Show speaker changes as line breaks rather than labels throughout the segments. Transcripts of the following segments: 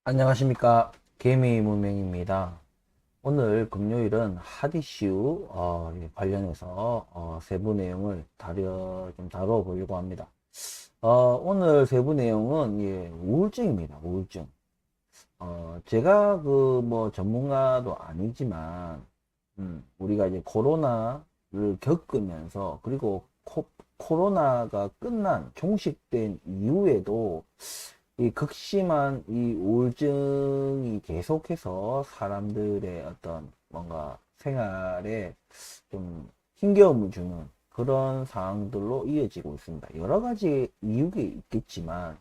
안녕하십니까. 개미 문명입니다. 오늘 금요일은 핫이슈 관련해서 세부 내용을 좀 다뤄보려고 합니다. 오늘 세부 내용은 우울증입니다. 우울증. 제가 그 뭐 전문가도 아니지만 우리가 이제 코로나를 겪으면서 그리고 코로나가 종식된 이후에도 이 극심한 이 우울증이 계속해서 사람들의 어떤 뭔가 생활에 좀 힘겨움을 주는 그런 상황들로 이어지고 있습니다. 여러 가지 이유가 있겠지만,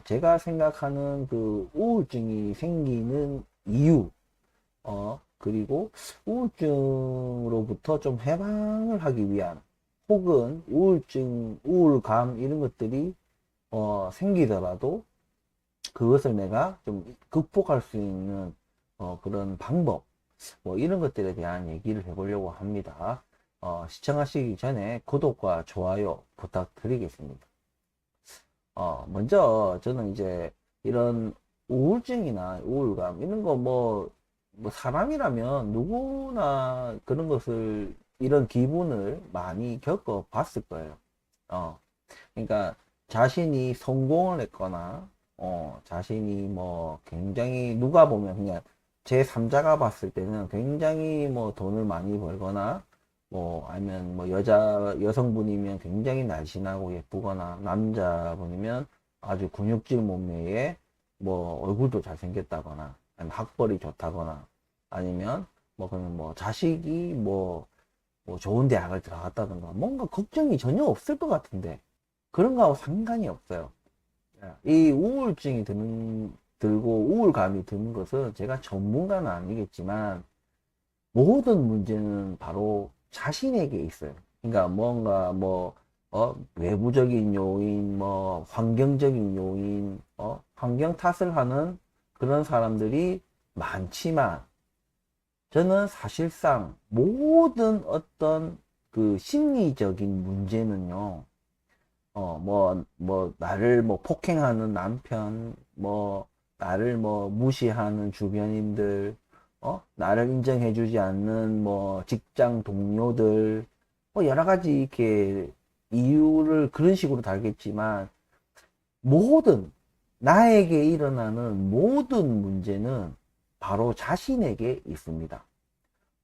제가 생각하는 그 우울증이 생기는 이유, 그리고 우울증으로부터 좀 해방을 하기 위한 혹은 우울감 이런 것들이 생기더라도 그것을 내가 좀 극복할 수 있는 그런 방법 뭐 이런 것들에 대한 얘기를 해보려고 합니다. 시청하시기 전에 구독과 좋아요 부탁드리겠습니다. 먼저 저는 이제 이런 우울증이나 우울감 이런 거 뭐 사람이라면 누구나 그런 것을 이런 기분을 많이 겪어 봤을 거예요. 그러니까 자신이 성공을 했거나 자신이 뭐 굉장히 누가 보면 그냥 제3자가 봤을 때는 굉장히 뭐 돈을 많이 벌거나 뭐 아니면 뭐 여성분이면 굉장히 날씬하고 예쁘거나 남자분이면 아주 근육질 몸매에 뭐 얼굴도 잘생겼다거나 아니면 학벌이 좋다거나 아니면 뭐 그러면 뭐 자식이 뭐 좋은 대학을 들어갔다든가 뭔가 걱정이 전혀 없을 것 같은데 그런 거하고 상관이 없어요. 이 들고 우울감이 드는 것은 제가 전문가는 아니겠지만 모든 문제는 바로 자신에게 있어요. 그러니까 뭔가 외부적인 요인, 뭐 환경적인 요인, 환경 탓을 하는 그런 사람들이 많지만 저는 사실상 모든 어떤 그 심리적인 문제는요. 나를 뭐 폭행하는 남편, 나를 뭐 무시하는 주변인들, 나를 인정해주지 않는 뭐 직장 동료들, 뭐 여러 가지 이렇게 이유를 그런 식으로 달겠지만, 모든, 나에게 일어나는 모든 문제는 바로 자신에게 있습니다.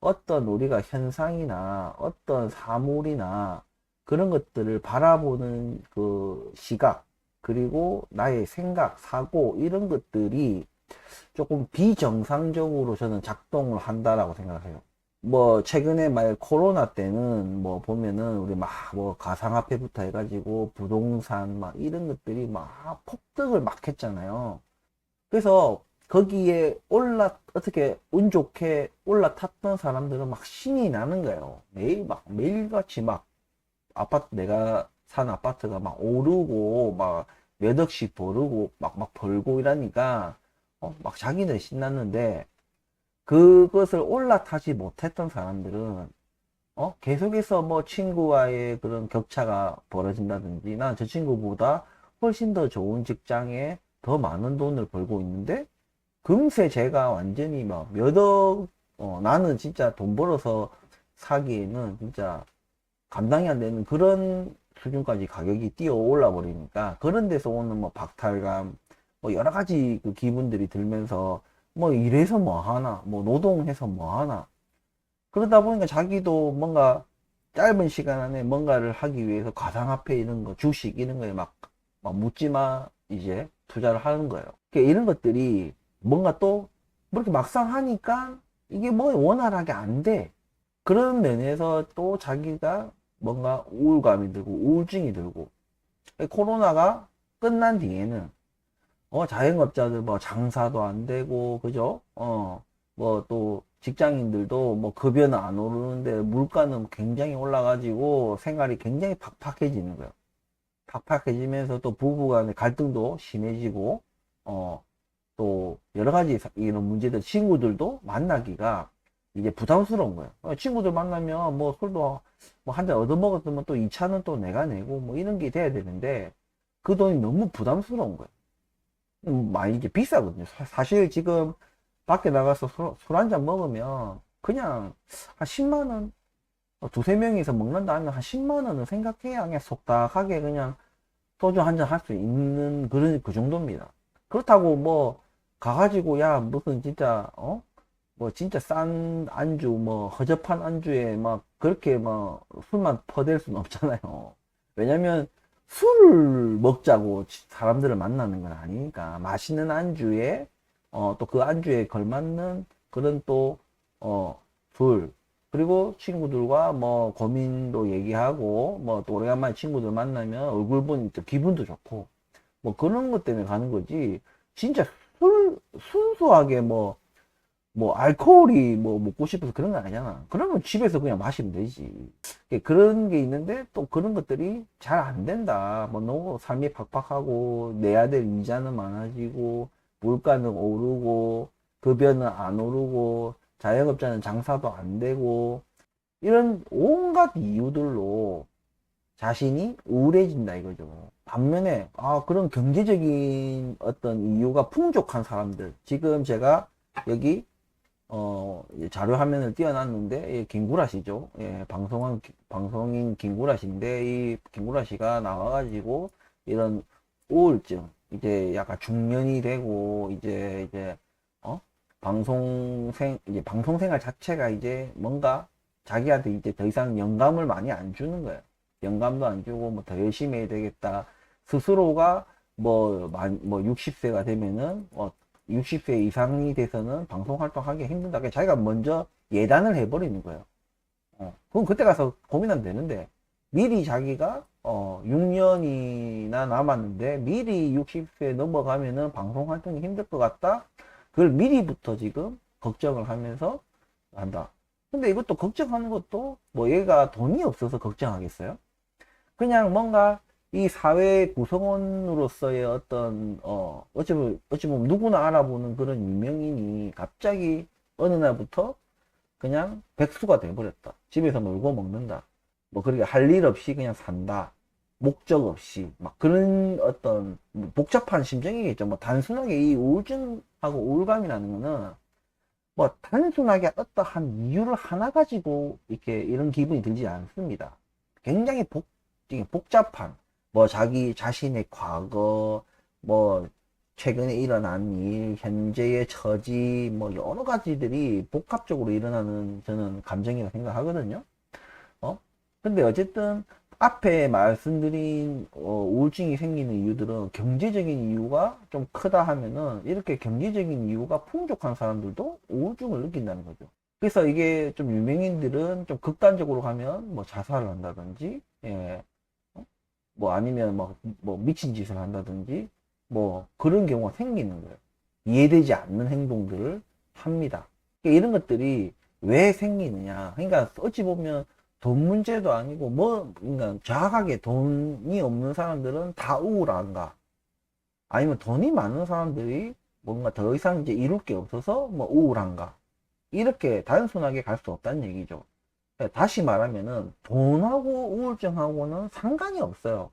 어떤 우리가 현상이나 어떤 사물이나 그런 것들을 바라보는 그 시각, 그리고 나의 생각, 사고, 이런 것들이 조금 비정상적으로 저는 작동을 한다라고 생각해요. 뭐, 최근에 말 코로나 때는 뭐 보면은 우리 막 뭐 가상화폐부터 해가지고 부동산 막 이런 것들이 막 폭등을 막 했잖아요. 그래서 거기에 어떻게 운 좋게 올라탔던 사람들은 막 신이 나는 거예요. 매일같이 막 내가 산 아파트가 막 오르고, 막 몇 억씩 벌고, 막 벌고 이러니까, 막 자기는 신났는데, 그것을 올라타지 못했던 사람들은, 계속해서 뭐 친구와의 그런 격차가 벌어진다든지, 난 저 친구보다 훨씬 더 좋은 직장에 더 많은 돈을 벌고 있는데, 금세 제가 완전히 막 나는 진짜 돈 벌어서 사기에는 진짜 감당이 안 되는 그런 수준까지 가격이 뛰어 올라 버리니까 그런 데서 오는 뭐 박탈감, 뭐 여러 가지 그 기분들이 들면서 뭐 이래서 뭐 하나, 뭐 노동해서 뭐 하나. 그러다 보니까 자기도 뭔가 짧은 시간 안에 뭔가를 하기 위해서 가상화폐 이런 거, 주식 이런 거에 막 묻지마 이제 투자를 하는 거예요. 그러니까 이런 것들이 뭔가 또 그렇게 막상 하니까 이게 뭐 원활하게 안 돼. 그런 면에서 또 자기가 뭔가 우울감이 들고 우울증이 들고 코로나가 끝난 뒤에는 자영업자들 뭐 장사도 안 되고 그죠? 뭐 또 직장인들도 뭐 급여는 안 오르는데 물가는 굉장히 올라가지고 생활이 굉장히 팍팍해지는 거예요. 팍팍해지면서 또 부부간의 갈등도 심해지고 어 또 여러 가지 이런 문제들 친구들도 만나기가 이제 부담스러운 거예요. 친구들 만나면 뭐 술도 뭐 한 잔 얻어먹었으면 또 2차는 또 내가 내고 뭐 이런 게 돼야 되는데 그 돈이 너무 부담스러운 거예요. 많이 이제 비싸거든요. 사실 지금 밖에 나가서 술 한 잔 먹으면 그냥 한 10만 원, 두세 명이서 먹는다 하면 한 10만 원은 생각해야 그냥 속닥하게 그냥 소주 한 잔 할 수 있는 그런 그 정도입니다. 그렇다고 뭐 가가지고 야 무슨 진짜 뭐 진짜 싼 안주 뭐 허접한 안주에 막 그렇게 막 술만 퍼댈 수는 없잖아요. 왜냐면 술을 먹자고 사람들을 만나는 건 아니니까 맛있는 안주에 또 그 안주에 걸맞는 그런 술 그리고 친구들과 뭐 고민도 얘기하고 뭐 또 오래간만에 친구들 만나면 얼굴 보니까 기분도 좋고 뭐 그런 것 때문에 가는 거지. 진짜 순수하게 뭐 알코올이 뭐 먹고 싶어서 그런 거 아니잖아. 그러면 집에서 그냥 마시면 되지. 그런 게 있는데 또 그런 것들이 잘 안 된다. 뭐 너무 삶이 팍팍하고 내야 될 이자는 많아지고 물가는 오르고 급여는 안 오르고 자영업자는 장사도 안 되고 이런 온갖 이유들로 자신이 우울해진다 이거죠. 반면에 그런 경제적인 어떤 이유가 풍족한 사람들, 지금 제가 여기 자료 화면을 띄워놨는데 김구라 씨죠. 예, 방송인 김구라 씨인데 이 김구라 씨가 나와가지고 이런 우울증, 이제 약간 중년이 되고 이제 이제 방송생활 자체가 이제 뭔가 자기한테 이제 더 이상 영감을 많이 안 주는 거예요. 영감도 안 주고 뭐 더 열심히 해야 되겠다. 스스로가 뭐 60세가 되면은 60세 이상이 돼서는 방송 활동하기 힘들다. 그냥 자기가 먼저 예단을 해버리는 거예요. 그럼 그때 가서 고민하면 되는데 미리 자기가 6년이나 남았는데 미리 60세 넘어가면은 방송 활동이 힘들 것 같다. 그걸 미리부터 지금 걱정을 하면서 한다. 근데 이것도 걱정하는 것도 뭐 얘가 돈이 없어서 걱정하겠어요? 그냥 뭔가 이 사회 구성원으로서의 어떤 어찌 보면 누구나 알아보는 그런 유명인이 갑자기 어느 날부터 그냥 백수가 돼버렸다. 집에서 놀고 먹는다. 뭐 그렇게 할 일 없이 그냥 산다. 목적 없이 막 그런 어떤 뭐 복잡한 심정이겠죠. 뭐 단순하게 이 우울증하고 우울감이라는 거는 뭐 단순하게 어떠한 이유를 하나 가지고 이렇게 이런 기분이 들지 않습니다. 굉장히 복잡한 뭐 자기 자신의 과거, 뭐 최근에 일어난 일, 현재의 처지, 뭐 여러 가지들이 복합적으로 일어나는 저는 감정이라고 생각하거든요. 어? 근데 어쨌든 앞에 말씀드린 우울증이 생기는 이유들은 경제적인 이유가 좀 크다 하면은 이렇게 경제적인 이유가 풍족한 사람들도 우울증을 느낀다는 거죠. 그래서 이게 좀 유명인들은 좀 극단적으로 가면 뭐 자살을 한다든지, 예, 뭐 아니면 뭐 미친 짓을 한다든지 뭐 그런 경우가 생기는 거예요. 이해되지 않는 행동들을 합니다. 그러니까 이런 것들이 왜 생기느냐. 그러니까 어찌 보면 돈 문제도 아니고 그러니까 정확하게 돈이 없는 사람들은 다 우울한가? 아니면 돈이 많은 사람들이 뭔가 더 이상 이제 이룰 게 없어서 뭐 우울한가? 이렇게 단순하게 갈 수 없다는 얘기죠. 다시 말하면은 돈하고 우울증하고는 상관이 없어요.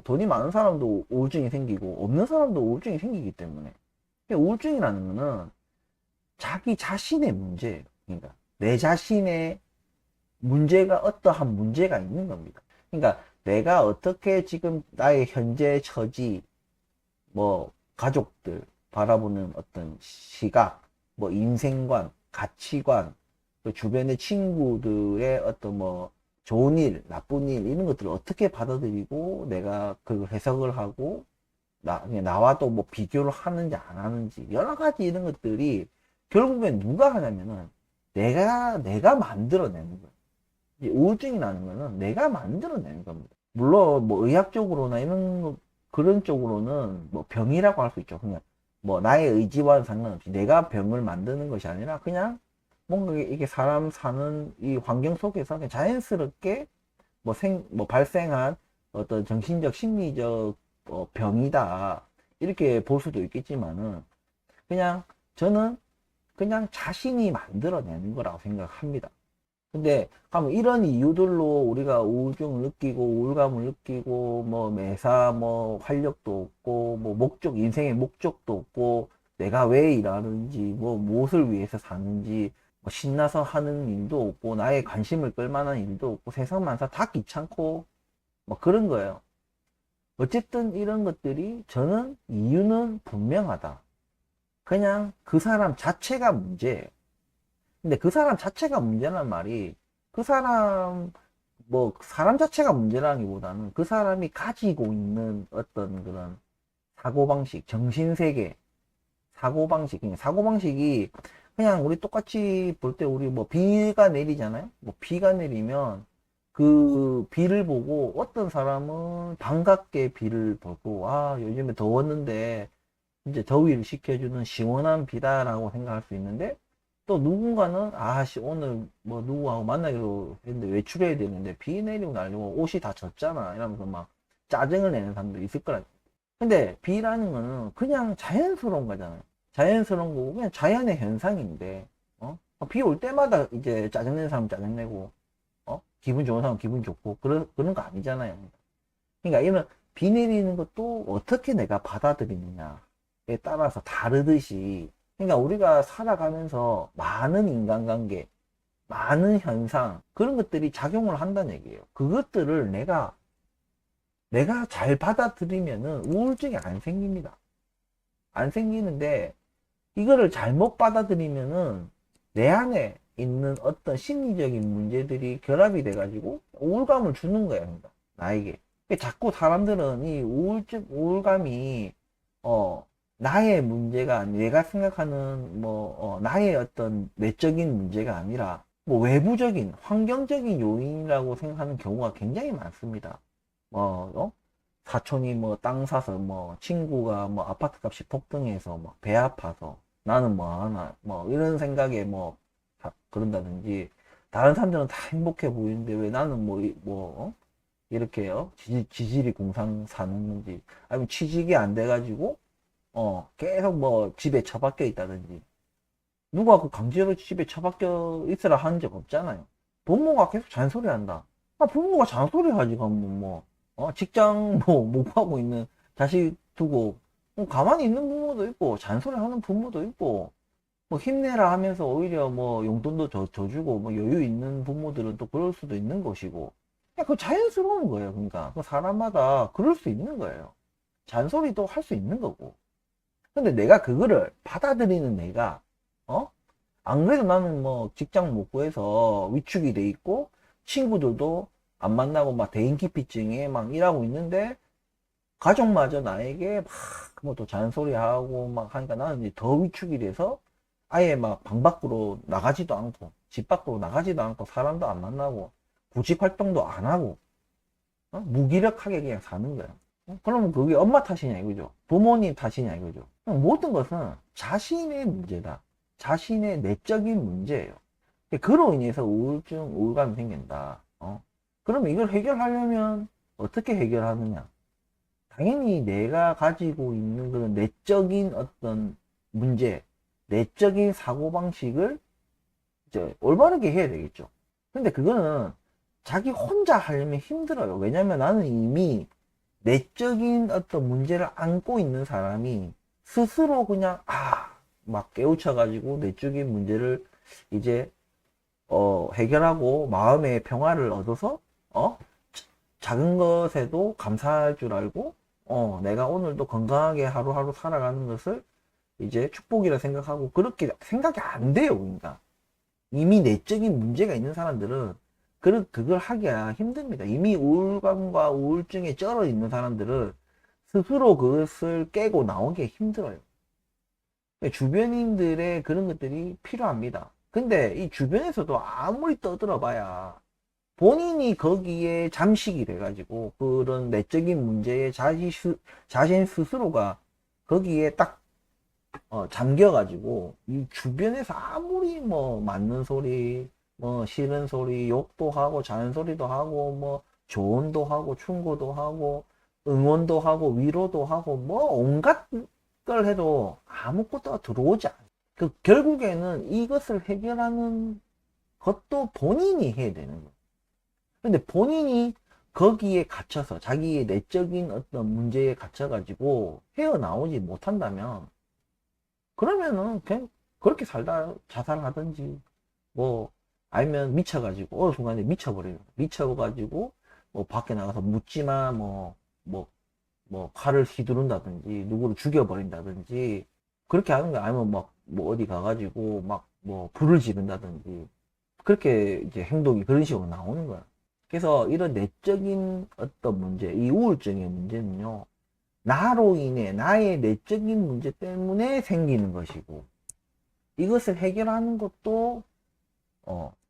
돈이 많은 사람도 우울증이 생기고 없는 사람도 우울증이 생기기 때문에 우울증이라는 거는 자기 자신의 문제예요. 그러니까 내 자신의 문제가 어떠한 문제가 있는 겁니다. 그러니까 내가 어떻게 지금 나의 현재 처지, 뭐 가족들 바라보는 어떤 시각, 뭐 인생관, 가치관, 또 주변의 친구들의 어떤 뭐 좋은 일, 나쁜 일 이런 것들을 어떻게 받아들이고 내가 그 해석을 하고 나와 또 뭐 비교를 하는지 안 하는지 여러 가지 이런 것들이 결국엔 누가 하냐면은 내가 만들어내는 거예요. 우울증이라는 거는 내가 만들어내는 겁니다. 물론 뭐 의학적으로나 그런 쪽으로는 뭐 병이라고 할 수 있죠. 그냥 뭐 나의 의지와는 상관없이 내가 병을 만드는 것이 아니라 그냥 뭔가 이게 사람 사는 이 환경 속에서 그냥 자연스럽게 뭐 발생한 어떤 정신적 심리적 병이다 이렇게 볼 수도 있겠지만은 그냥 저는 그냥 자신이 만들어내는 거라고 생각합니다. 근데 가면 이런 이유들로 우리가 우울증을 느끼고 우울감을 느끼고 뭐 매사 뭐 활력도 없고 뭐 목적 인생의 목적도 없고 내가 왜 일하는지 뭐 무엇을 위해서 사는지 뭐 신나서 하는 일도 없고 나의 관심을 끌 만한 일도 없고 세상 만사 다 귀찮고 뭐 그런 거예요. 어쨌든 이런 것들이 저는 이유는 분명하다. 그냥 그 사람 자체가 문제예요. 근데 그 사람 자체가 문제란 말이 그 사람 뭐 사람 자체가 문제라기보다는 그 사람이 가지고 있는 어떤 그런 사고방식, 정신세계, 사고방식, 그냥 사고방식이 그냥 우리 똑같이 볼 때 우리 뭐 비가 내리잖아요. 뭐 비가 내리면 그 비를 보고 어떤 사람은 반갑게 비를 보고 아 요즘에 더웠는데 이제 더위를 식혀주는 시원한 비다라고 생각할 수 있는데 또 누군가는 아씨 오늘 뭐 누구하고 만나기로 했는데 외출해야 되는데 비 내리고 날리고 옷이 다 젖잖아 이러면서 막 짜증을 내는 사람도 있을 거라. 근데 비라는 거는 그냥 자연스러운 거잖아요. 자연스러운 거고 그냥 자연의 현상인데 비 올 때마다 이제 짜증내는 사람 짜증내고 기분 좋은 사람 기분 좋고 그런 거 아니잖아요. 그러니까 이런 비 내리는 것도 어떻게 내가 받아들이느냐에 따라서 다르듯이 그러니까 우리가 살아가면서 많은 인간관계, 많은 현상 그런 것들이 작용을 한다는 얘기예요. 그것들을 내가 잘 받아들이면은 우울증이 안 생깁니다. 안 생기는데 이거를 잘못 받아들이면은 내 안에 있는 어떤 심리적인 문제들이 결합이 돼가지고 우울감을 주는 거예요. 그러니까 나에게. 자꾸 사람들은 이 우울감이, 나의 문제가 아니, 내가 생각하는, 나의 어떤 내적인 문제가 아니라, 뭐, 외부적인, 환경적인 요인이라고 생각하는 경우가 굉장히 많습니다. 사촌이 뭐, 땅 사서, 뭐, 친구가 뭐, 아파트 값이 폭등해서, 뭐, 배 아파서, 나는 뭐 하나, 뭐, 이런 생각에 뭐, 그런다든지, 다른 사람들은 다 행복해 보이는데, 왜 나는 이렇게요. 지질이 공상 사는지, 아니면 취직이 안 돼가지고, 계속 뭐 집에 처박혀 있다든지. 누가 그 강제로 집에 처박혀 있으라 하는 적 없잖아요. 부모가 계속 잔소리 한다. 부모가 잔소리 하지, 그럼 직장 못 구하고 있는 자식 두고, 가만히 있는 부모도 있고, 잔소리 하는 부모도 있고, 뭐 힘내라 하면서 오히려 뭐 용돈도 줘 주고 뭐 여유 있는 부모들은 또 그럴 수도 있는 것이고 그냥 그 자연스러운 거예요. 그러니까 그 사람마다 그럴 수 있는 거예요. 잔소리도 할 수 있는 거고. 근데 내가 그거를 받아들이는 내가 어? 안 그래도 나는 뭐 직장 못 구해서 위축이 돼 있고 친구들도 안 만나고 막 대인기피증에 막 일하고 있는데 가족마저 나에게 막 뭐 또 잔소리하고 막 하니까 나는 이제 더 위축이 돼서 아예 막 방 밖으로 나가지도 않고 집 밖으로 나가지도 않고 사람도 안 만나고 구직 활동도 안 하고 무기력하게 그냥 사는 거야. 그러면 그게 엄마 탓이냐 이거죠. 부모님 탓이냐 이거죠. 모든 것은 자신의 문제다. 자신의 내적인 문제예요. 그로 인해서 우울증, 우울감이 생긴다. 그러면 이걸 해결하려면 어떻게 해결하느냐? 당연히 내가 가지고 있는 그런 내적인 어떤 문제, 내적인 사고방식을 이제 올바르게 해야 되겠죠. 근데 그거는 자기 혼자 하려면 힘들어요. 왜냐면 나는 이미 내적인 어떤 문제를 안고 있는 사람이 스스로 그냥, 막 깨우쳐가지고 내적인 문제를 이제, 해결하고 마음의 평화를 얻어서, 작은 것에도 감사할 줄 알고, 내가 오늘도 건강하게 하루하루 살아가는 것을 이제 축복이라 생각하고 그렇게 생각이 안 돼요. 그러니까 이미 내적인 문제가 있는 사람들은 그걸 하기가 힘듭니다. 이미 우울감과 우울증에 쩔어 있는 사람들은 스스로 그것을 깨고 나오기 힘들어요. 주변인들의 그런 것들이 필요합니다. 근데 이 주변에서도 아무리 떠들어 봐야 본인이 거기에 잠식이 돼가지고 그런 내적인 문제에 자신 스스로가 거기에 딱 잠겨가지고 이 주변에서 아무리 뭐 맞는 소리 뭐 싫은 소리 욕도 하고 잔소리도 하고 뭐 조언도 하고 충고도 하고 응원도 하고 위로도 하고 뭐 온갖 걸 해도 아무것도 들어오지 않아요. 결국에는 이것을 해결하는 그것도 본인이 해야 되는 거예요. 근데 본인이 거기에 갇혀서 자기의 내적인 어떤 문제에 갇혀가지고 헤어나오지 못한다면 그러면은 그냥 그렇게 살다 자살하든지 뭐 아니면 미쳐가지고 어느 순간에 미쳐버려요. 미쳐가지고 뭐 밖에 나가서 묻지마 뭐 칼을 휘두른다든지 누구를 죽여버린다든지 그렇게 하는 거 아니면 막 뭐 어디 가가지고 막 뭐 불을 지른다든지 그렇게 이제 행동이 그런 식으로 나오는 거야. 그래서 이런 내적인 어떤 문제, 이 우울증의 문제는요, 나로 인해 나의 내적인 문제 때문에 생기는 것이고 이것을 해결하는 것도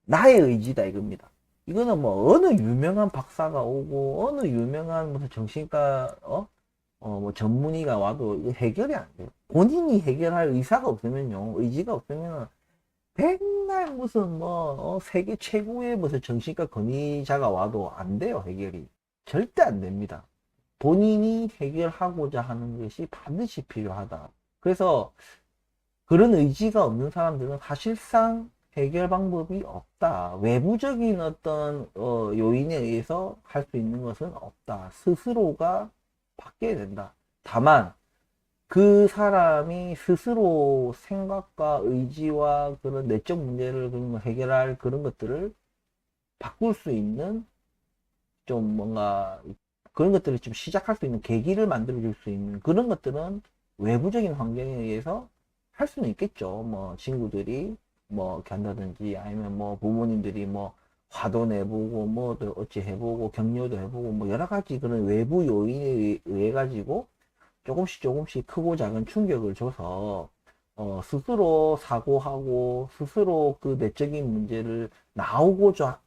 나의 의지다 이겁니다. 이거는 뭐 어느 유명한 박사가 오고 어느 유명한 무슨 정신과 뭐 전문의가 와도 이거 해결이 안 돼요. 본인이 해결할 의사가 없으면요, 의지가 없으면 백날 무슨 뭐 세계 최고의 무슨 정신과 권위자가 와도 안 돼요. 해결이 절대 안 됩니다. 본인이 해결하고자 하는 것이 반드시 필요하다. 그래서 그런 의지가 없는 사람들은 사실상 해결 방법이 없다. 외부적인 어떤 요인에 의해서 할 수 있는 것은 없다. 스스로가 바뀌어야 된다. 다만 그 사람이 스스로 생각과 의지와 그런 내적 문제를 해결할 그런 것들을 바꿀 수 있는 좀 뭔가 그런 것들을 좀 시작할 수 있는 계기를 만들어 줄 수 있는 그런 것들은 외부적인 환경에 의해서 할 수는 있겠죠. 뭐 친구들이 뭐 이렇게 한다든지 아니면 뭐 부모님들이 뭐 화도 내보고 뭐 어찌 해보고 격려도 해보고 뭐 여러 가지 그런 외부 요인에 의해 가지고 조금씩 크고 작은 충격을 줘서 스스로 사고하고 스스로 그 내적인 문제를 나오고자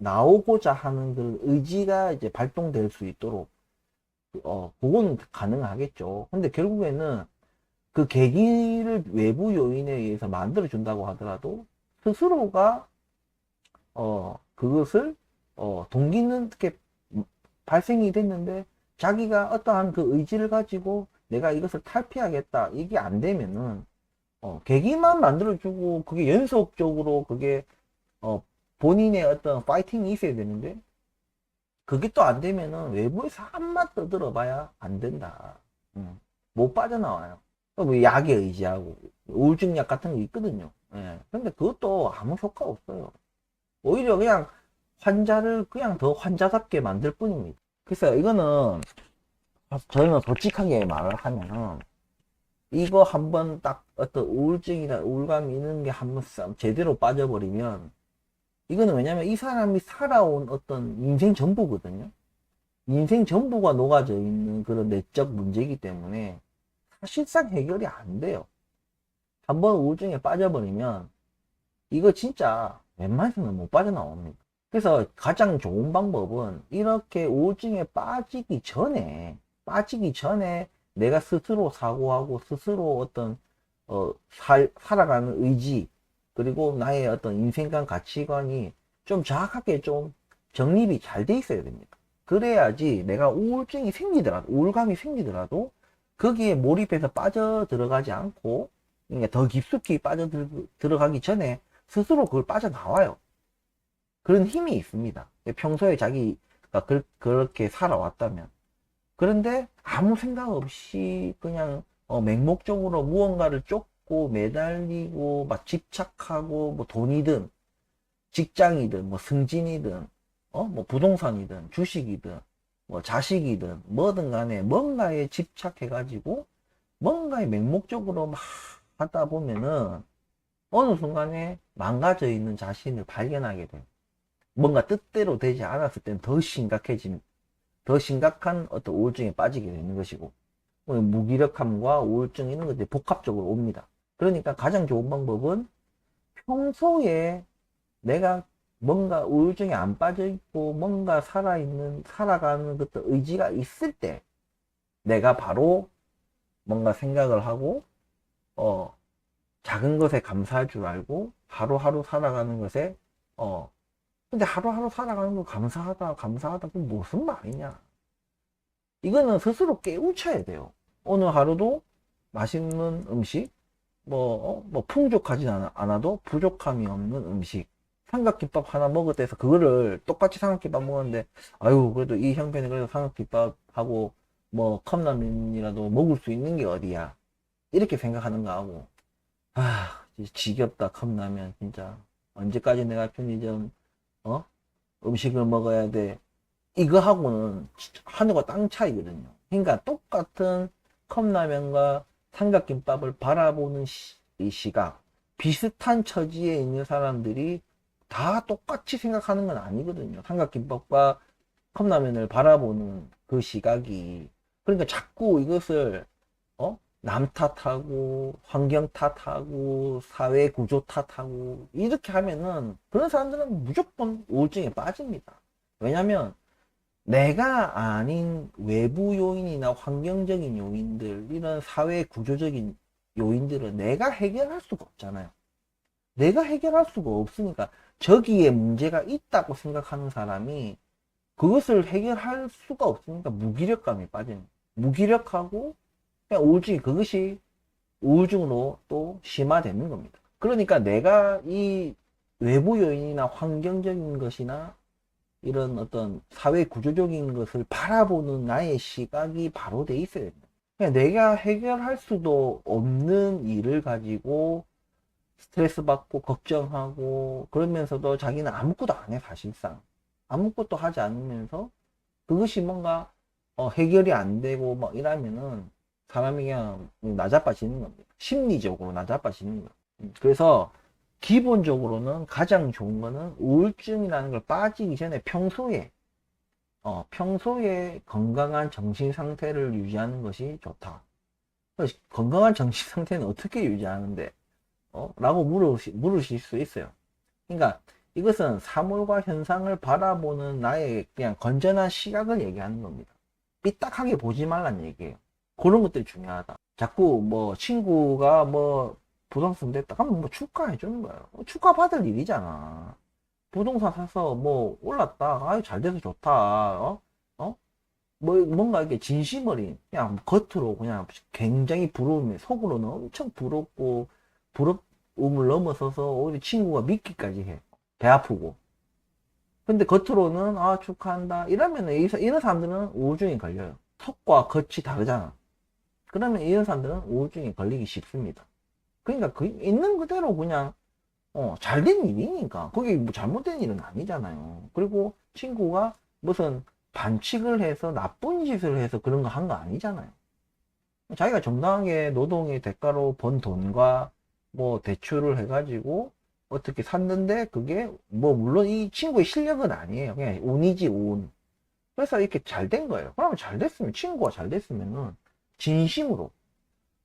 하는 그 의지가 이제 발동될 수 있도록 그건 가능하겠죠. 근데 결국에는 그 계기를 외부 요인에 의해서 만들어 준다고 하더라도 스스로가 그것을 동기는 어떻게 발생이 됐는데 자기가 어떠한 그 의지를 가지고 내가 이것을 탈피하겠다 이게 안 되면은 계기만 만들어주고 그게 연속적으로 그게 본인의 어떤 파이팅이 있어야 되는데 그게 또 안 되면은 외부에서 한만 떠들어 봐야 안 된다. 못 빠져나와요. 뭐 약에 의지하고 우울증 약 같은 거 있거든요. 예. 근데 그것도 아무 효과 없어요. 오히려 그냥 환자를 그냥 더 환자답게 만들 뿐입니다. 그래서 이거는 저희는 솔직하게 말을 하면은 이거 한번 딱 어떤 우울증이나 우울감이 있는 게 한번 제대로 빠져버리면 이거는 왜냐면 이 사람이 살아온 어떤 인생 전부거든요. 인생 전부가 녹아져 있는 그런 내적 문제이기 때문에 사실상 해결이 안 돼요. 한번 우울증에 빠져버리면 이거 진짜 웬만해서는 못 빠져나옵니다. 그래서 가장 좋은 방법은 이렇게 우울증에 빠지기 전에 내가 스스로 사고하고 스스로 어떤 살아가는 의지 그리고 나의 어떤 인생관 가치관이 좀 정확하게 좀 정립이 잘 돼 있어야 됩니다. 그래야지 내가 우울감이 생기더라도 거기에 몰입해서 빠져 들어가지 않고 그러니까 더 깊숙이 빠져 들어가기 전에 스스로 그걸 빠져나와요. 그런 힘이 있습니다. 평소에 자기가 그렇게 살아왔다면. 그런데 아무 생각 없이 그냥 맹목적으로 무언가를 쫓고 매달리고 막 집착하고 뭐 돈이든 직장이든 뭐 승진이든 뭐 부동산이든 주식이든 뭐 자식이든 뭐든 간에 뭔가에 집착해 가지고 뭔가에 맹목적으로 막 하다 보면은 어느 순간에 망가져 있는 자신을 발견하게 돼요. 뭔가 뜻대로 되지 않았을 때는 더 심각한 어떤 우울증에 빠지게 되는 것이고 무기력함과 우울증 이런 것들이 복합적으로 옵니다. 그러니까 가장 좋은 방법은 평소에 내가 뭔가 우울증에 안 빠져 있고 뭔가 살아가는 어떤 의지가 있을 때 내가 바로 뭔가 생각을 하고 작은 것에 감사할 줄 알고 하루하루 살아가는 것에 근데 하루하루 살아가는 거 감사하다 그건 무슨 말이냐. 이거는 스스로 깨우쳐야 돼요. 오늘 하루도 맛있는 음식 뭐 풍족하지 않아도 부족함이 없는 음식 삼각김밥 하나 먹었다 해서 그거를 똑같이 삼각김밥 먹었는데 아유 그래도 이 형편에 그래도 삼각김밥하고 뭐 컵라면이라도 먹을 수 있는 게 어디야 이렇게 생각하는 거하고 아 진짜 지겹다 컵라면 진짜 언제까지 내가 편의점 어 음식을 먹어야 돼 이거하고는 진짜 하늘과 땅 차이거든요. 그러니까 똑같은 컵라면과 삼각김밥을 바라보는 이 시각 비슷한 처지에 있는 사람들이 다 똑같이 생각하는 건 아니거든요. 삼각김밥과 컵라면을 바라보는 그 시각이 그러니까 자꾸 이것을 남 탓하고 환경 탓하고 사회 구조 탓하고 이렇게 하면은 그런 사람들은 무조건 우울증에 빠집니다. 왜냐면 내가 아닌 외부 요인이나 환경적인 요인들, 이런 사회 구조적인 요인들은 내가 해결할 수가 없잖아요. 내가 해결할 수가 없으니까 저기에 문제가 있다고 생각하는 사람이 그것을 해결할 수가 없으니까 무기력감에 빠지는 거예요. 무기력하고 그냥 우울증이 그것이 우울증으로 또 심화되는 겁니다. 그러니까 내가 이 외부 요인이나 환경적인 것이나 이런 어떤 사회 구조적인 것을 바라보는 나의 시각이 바로 돼 있어야 된다. 그냥 내가 해결할 수도 없는 일을 가지고 스트레스 받고 걱정하고 그러면서도 자기는 아무것도 안 해, 사실상. 아무것도 하지 않으면서 그것이 뭔가 해결이 안 되고 막 이러면은 사람이 그냥 나자빠지는 겁니다. 심리적으로 나자빠지는 거예요. 그래서 기본적으로는 가장 좋은 거는 우울증이라는 걸 빠지기 전에 평소에 건강한 정신 상태를 유지하는 것이 좋다. 건강한 정신 상태는 어떻게 유지하는데? 라고 물으실 수 있어요. 그러니까 이것은 사물과 현상을 바라보는 나의 그냥 건전한 시각을 얘기하는 겁니다. 삐딱하게 보지 말란 얘기예요. 그런 것들이 중요하다. 자꾸 뭐 친구가 뭐 부동산 됐다 하면 뭐 축하해 주는 거예요. 축하받을 일이잖아. 부동산 사서 뭐 올랐다. 아유 잘 돼서 좋다. 뭐 뭔가 이렇게 진심 어린 그냥 겉으로 그냥 굉장히 부러움에 속으로는 엄청 부럽고 부러움을 넘어서서 오히려 친구가 믿기까지 해. 배 아프고. 근데 겉으로는 아 축하한다. 이러면 이런 사람들은 우울증에 걸려요. 속과 겉이 다르잖아. 그러면 이런 사람들은 우울증에 걸리기 쉽습니다. 그러니까 그 있는 그대로 그냥 잘된 일이니까 그게 뭐 잘못된 일은 아니잖아요. 그리고 친구가 무슨 반칙을 해서 나쁜 짓을 해서 그런 거 한 거 아니잖아요. 자기가 정당하게 노동의 대가로 번 돈과 뭐 대출을 해가지고 어떻게 샀는데 그게 뭐 물론 이 친구의 실력은 아니에요. 그냥 운이지 운. 그래서 이렇게 잘 된 거예요. 그러면 잘 됐으면 친구가 잘 됐으면은 진심으로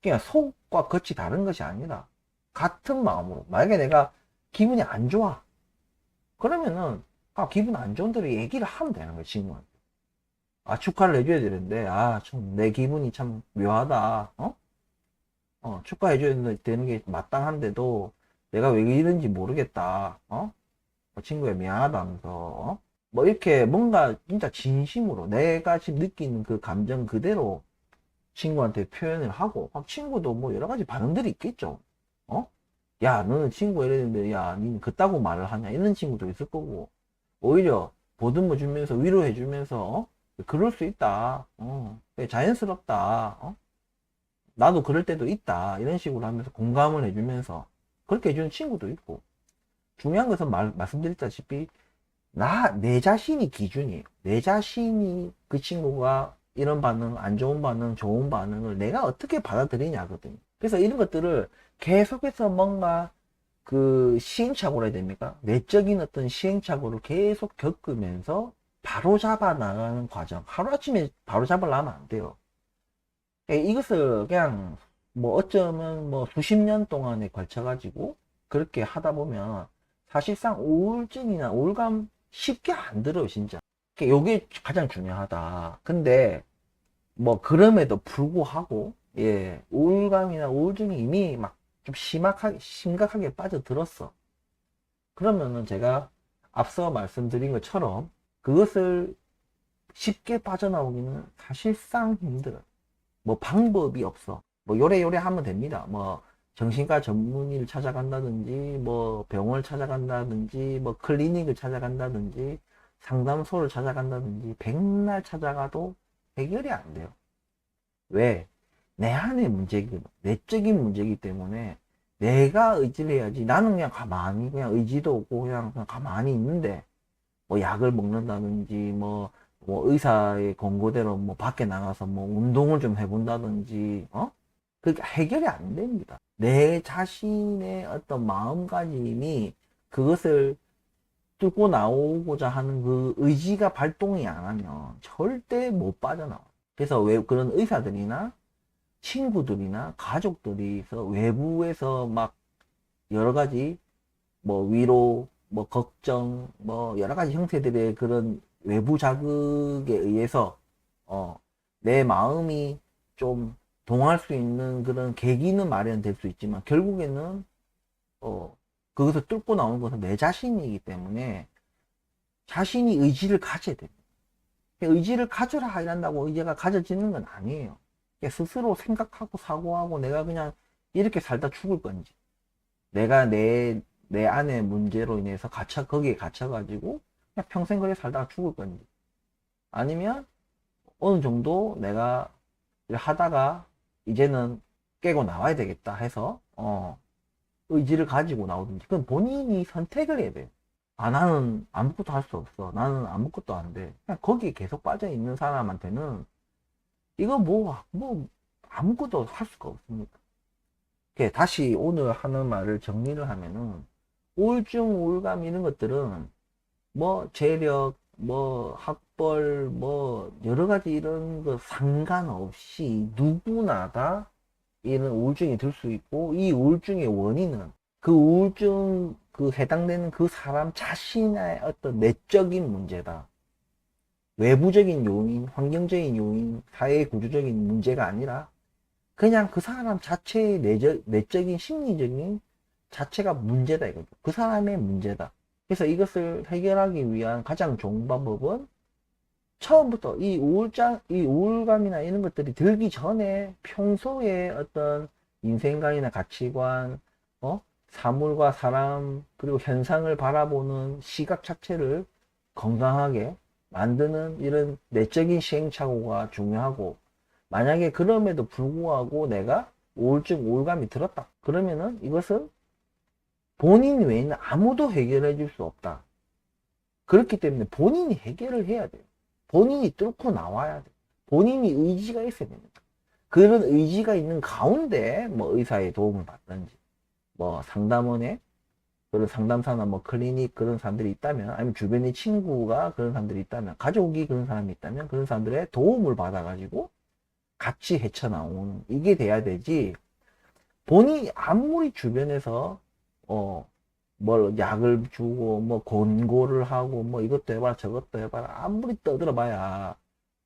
그냥 속과 겉이 다른 것이 아니라 같은 마음으로 만약에 내가 기분이 안 좋아 그러면은 기분 안 좋은 대로 얘기를 하면 되는 거야 친구한테. 축하를 해줘야 되는데 참 내 기분이 참 묘하다. 축하해줘야 되는 게 마땅한데도 내가 왜 이런지 모르겠다. 친구야 미안하다 하면서 뭐 이렇게 뭔가 진짜 진심으로 내가 지금 느끼는 그 감정 그대로 친구한테 표현을 하고 친구도 뭐 여러 가지 반응들이 있겠죠. 어? 야 너는 친구 이랬는데 야 니는 그따구 말을 하냐 이런 친구도 있을 거고 오히려 보듬어 주면서 위로해 주면서 그럴 수 있다. 자연스럽다. 나도 그럴 때도 있다. 이런 식으로 하면서 공감을 해주면서 그렇게 해주는 친구도 있고 중요한 것은 말씀드렸다시피 내 자신이 기준이에요. 내 자신이 그 친구가 이런 반응, 안 좋은 반응, 좋은 반응을 내가 어떻게 받아들이냐거든요. 그래서 이런 것들을 계속해서 뭔가 그 시행착오라 해야 됩니까? 내적인 어떤 시행착오를 계속 겪으면서 바로 잡아 나가는 과정. 하루아침에 바로 잡으려면 안 돼요. 이것을 그냥 뭐 어쩌면 뭐 수십 년 동안에 걸쳐가지고 그렇게 하다 보면 사실상 우울증이나 우울감 쉽게 안 들어요, 진짜. 요게 가장 중요하다. 근데 뭐 그럼에도 불구하고 우울감이나 우울증이 이미 막 좀 심각하게 빠져들었어. 그러면은 제가 앞서 말씀드린 것처럼 그것을 쉽게 빠져나오기는 사실상 힘들어요. 뭐 방법이 없어. 뭐 요래요래 하면 됩니다. 뭐 정신과 전문의를 찾아간다든지, 뭐 병원을 찾아간다든지, 뭐 클리닉을 찾아간다든지, 상담소를 찾아간다든지, 백날 찾아가도 해결이 안 돼요. 왜? 내 안의 문제이기, 내적인 문제이기 때문에 내가 의지를 해야지. 나는 그냥 가만히, 그냥 의지도 없고, 그냥 가만히 있는데, 뭐 약을 먹는다든지, 뭐 의사의 권고대로 뭐 밖에 나가서 뭐 운동을 좀 해본다든지, 그게 해결이 안 됩니다. 내 자신의 어떤 마음가짐이 그것을 뚫고 나오고자 하는 그 의지가 발동이 안 하면 절대 못 빠져나와. 그래서 왜 그런 의사들이나 친구들이나 가족들이서 외부에서 막 여러 가지 뭐 위로, 뭐 걱정, 뭐 여러 가지 형태들의 그런 외부 자극에 의해서 내 마음이 좀 동할 수 있는 그런 계기는 마련될 수 있지만 결국에는 어 그것을 뚫고 나오는 것은 내 자신이기 때문에 자신이 의지를 가져야 됩니다. 의지를 가져라 이란다고 의지가 가져지는 건 아니에요. 스스로 생각하고 사고하고 내가 그냥 이렇게 살다 죽을 건지 내가 내 안의 문제로 인해서 거기에 갇혀가지고 그냥 평생 그렇게 살다가 죽을 건지 아니면 어느 정도 내가 하다가 이제는 깨고 나와야 되겠다 해서 의지를 가지고 나오든지 그건 본인이 선택을 해야 돼요. 아 나는 아무것도 할 수 없어. 나는 아무것도 안 돼. 그냥 거기에 계속 빠져 있는 사람한테는 이거 뭐 아무것도 할 수가 없습니다. 다시 오늘 하는 말을 정리를 하면은 우울증, 우울감 이런 것들은 뭐 재력, 뭐 학벌, 뭐 여러 가지 이런 거 상관없이 누구나 다 이런 우울증이 들 수 있고 이 우울증의 원인은 그 우울증 그 해당되는 그 사람 자신의 어떤 내적인 문제다. 외부적인 요인, 환경적인 요인, 사회 구조적인 문제가 아니라 그냥 그 사람 자체의 내적인 심리적인 자체가 문제다 이거죠. 그 사람의 문제다. 그래서 이것을 해결하기 위한 가장 좋은 방법은 처음부터 이 우울감이나 이런 것들이 들기 전에 평소에 어떤 인생관이나 가치관, 사물과 사람, 그리고 현상을 바라보는 시각 자체를 건강하게 만드는 이런 내적인 시행착오가 중요하고, 만약에 그럼에도 불구하고 내가 우울증, 우울감이 들었다. 그러면은 이것은 본인 외에는 아무도 해결해 줄 수 없다. 그렇기 때문에 본인이 해결을 해야 돼요. 본인이 뚫고 나와야 돼요. 본인이 의지가 있어야 됩니다. 그런 의지가 있는 가운데 뭐 의사의 도움을 받든지 뭐 상담원에 그런 상담사나 뭐 클리닉 그런 사람들이 있다면 아니면 주변의 친구가 그런 사람들이 있다면 가족이 그런 사람이 있다면 그런 사람들의 도움을 받아가지고 같이 헤쳐나오는 이게 돼야 되지 본인이 아무리 주변에서 뭘 약을 주고 뭐 권고를 하고 뭐 이것도 해봐라 저것도 해봐라 아무리 떠들어봐야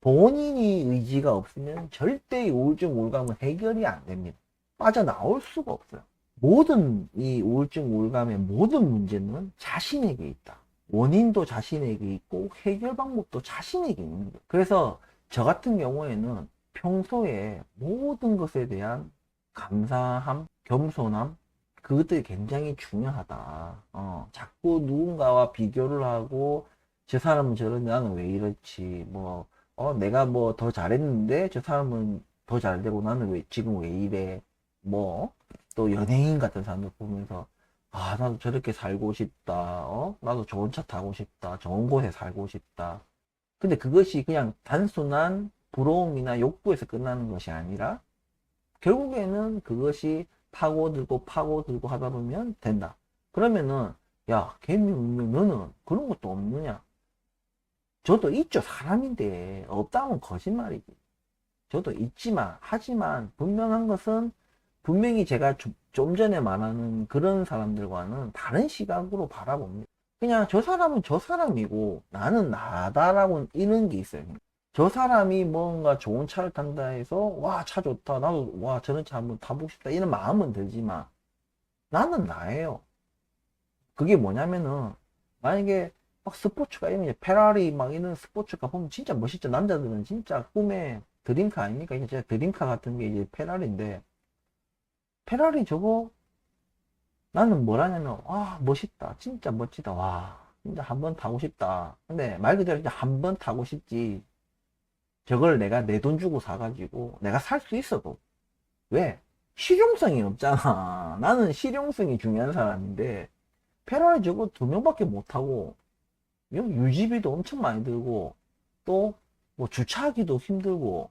본인이 의지가 없으면 절대 우울증 우울감은 해결이 안 됩니다. 빠져나올 수가 없어요. 모든 이 우울증 우울감의 모든 문제는 자신에게 있다. 원인도 자신에게 있고 해결 방법도 자신에게 있는 거예요. 그래서 저 같은 경우에는 평소에 모든 것에 대한 감사함, 겸손함 그것들이 굉장히 중요하다. 자꾸 누군가와 비교를 하고 저 사람은 저런데 나는 왜 이렇지 내가 뭐 더 잘했는데 저 사람은 더 잘되고 나는 왜 지금 왜 이래 또 연예인 같은 사람들 보면서 아 나도 저렇게 살고 싶다 나도 좋은 차 타고 싶다 좋은 곳에 살고 싶다 근데 그것이 그냥 단순한 부러움이나 욕구에서 끝나는 것이 아니라 결국에는 그것이 파고들고 파고들고 하다 보면 된다. 그러면은 야 개미 너는 그런 것도 없느냐? 저도 있죠. 사람인데 없다면 거짓말이지. 저도 있지만 하지만 분명한 것은 분명히 제가 좀 전에 말하는 그런 사람들과는 다른 시각으로 바라봅니다. 그냥 저 사람은 저 사람이고 나는 나다라고 이런 게 있어요. 저 사람이 뭔가 좋은 차를 탄다 해서 와 차 좋다 나도 와 저런 차 한번 타보고 싶다 이런 마음은 들지만 나는 나예요. 그게 뭐냐면은 만약에 막 스포츠카 이런 게 페라리 막 이런 스포츠카 보면 진짜 멋있죠. 남자들은 진짜 꿈의 드림카 아닙니까? 이제 드림카 같은 게 이제 페라리인데 페라리 저거 나는 뭐라냐면, 와, 멋있다. 진짜 멋지다. 와, 진짜 한번 타고 싶다. 근데 말 그대로 진짜 한번 타고 싶지. 저걸 내가 내 돈 주고 사가지고 내가 살 수 있어도. 왜? 실용성이 없잖아. 나는 실용성이 중요한 사람인데, 페라리 저거 두 명밖에 못 타고, 유지비도 엄청 많이 들고, 또, 뭐 주차하기도 힘들고,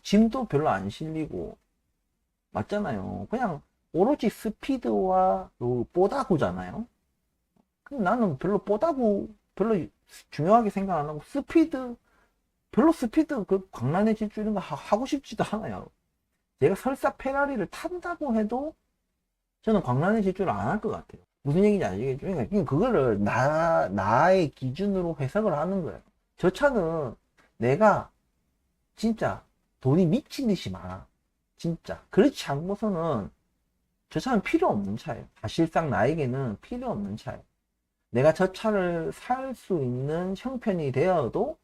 짐도 별로 안 실리고, 맞잖아요. 그냥 오로지 스피드와 그 뽀다구잖아요. 근데 나는 별로 뽀다구 별로 중요하게 생각 안 하고 스피드 별로 스피드 그 광란의 질주 이런 거 하고 싶지도 않아요. 제가 설사 페라리를 탄다고 해도 저는 광란의 질주를 안 할 것 같아요. 무슨 얘기인지 아시겠죠? 그러니까 그거를 나의 기준으로 해석을 하는 거예요. 저 차는 내가 진짜 돈이 미친 듯이 많아. 진짜. 그렇지 않고서는 저 차는 필요 없는 차예요. 사실상 나에게는 필요 없는 차예요. 내가 저 차를 살 수 있는 형편이 되어도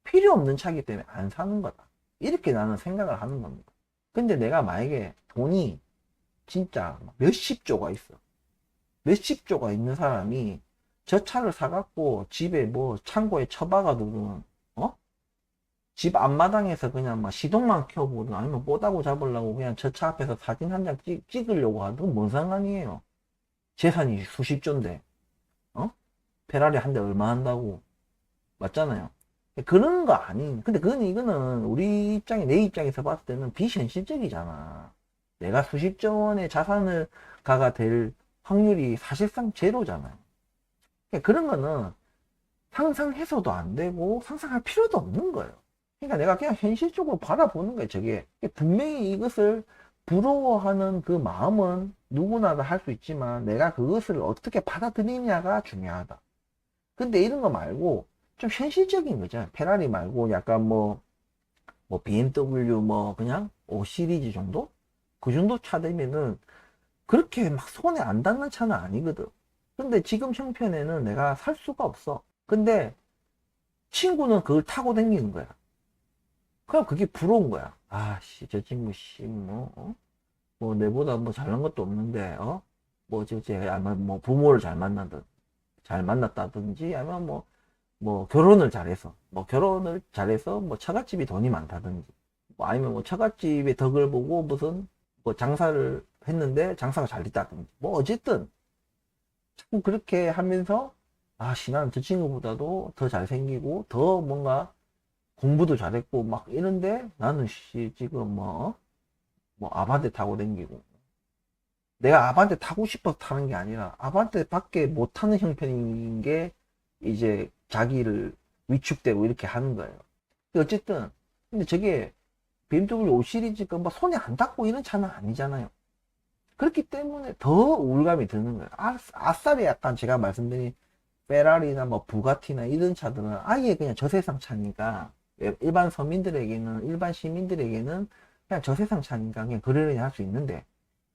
필요 없는 차이기 때문에 안 사는 거다. 이렇게 나는 생각을 하는 겁니다. 근데 내가 만약에 돈이 진짜 몇십 조가 있어. 몇십 조가 있는 사람이 저 차를 사갖고 집에 뭐 창고에 처박아두든, 어? 집 앞마당에서 그냥 막 시동만 켜보든 아니면 뽀다구 잡으려고 그냥 저 차 앞에서 사진 한 장 찍으려고 하든 뭔 상관이에요. 재산이 수십조인데, 어? 페라리 한 대 얼마 한다고. 맞잖아요. 그런 거 아닌. 근데 이거는 우리 입장에, 내 입장에서 봤을 때는 비현실적이잖아. 내가 수십조 원의 자산을 가가 될 확률이 사실상 제로잖아요. 그러니까 그런 거는 상상해서도 안 되고 상상할 필요도 없는 거예요. 그러니까 내가 그냥 현실적으로 바라보는 거예요, 저게. 분명히 이것을 부러워하는 그 마음은 누구나 다 할 수 있지만 내가 그것을 어떻게 받아들이냐가 중요하다. 근데 이런 거 말고 좀 현실적인 거죠. 페라리 말고 약간 뭐 BMW 뭐 그냥 5 시리즈 정도? 그 정도 차 되면은 그렇게 막 손에 안 닿는 차는 아니거든. 근데 지금 형편에는 내가 살 수가 없어. 근데 친구는 그걸 타고 다니는 거야. 그럼 그게 부러운 거야. 아, 씨, 저 친구, 씨, 뭐, 내보다 뭐 잘난 것도 없는데, 뭐, 아마 뭐 부모를 잘 만났다든지, 아니면 뭐 결혼을 잘해서 뭐 처갓집이 돈이 많다든지, 뭐 아니면 뭐 처갓집의 덕을 보고 무슨 뭐 장사를 했는데 장사가 잘 됐다든지, 뭐 어쨌든 자꾸 그렇게 하면서 나는 저 친구보다도 더 잘생기고 더 뭔가 공부도 잘했고 막 이런데 나는 지금 뭐 아반떼 타고 댕기고, 내가 아반떼 타고 싶어서 타는 게 아니라 아반떼 밖에 못 타는 형편인 게 이제 자기를 위축되고 이렇게 하는 거예요. 어쨌든 근데 저게 BMW 5 시리즈가 뭐 손에 안 닿고 이런 차는 아니잖아요. 그렇기 때문에 더 우울감이 드는 거예요. 아싸리 약간 제가 말씀드린 페라리나 뭐 부가티나 이런 차들은 아예 그냥 저세상 차니까, 일반 서민들에게는, 일반 시민들에게는 그냥 저세상 차니까 그냥 그러려니 할 수 있는데,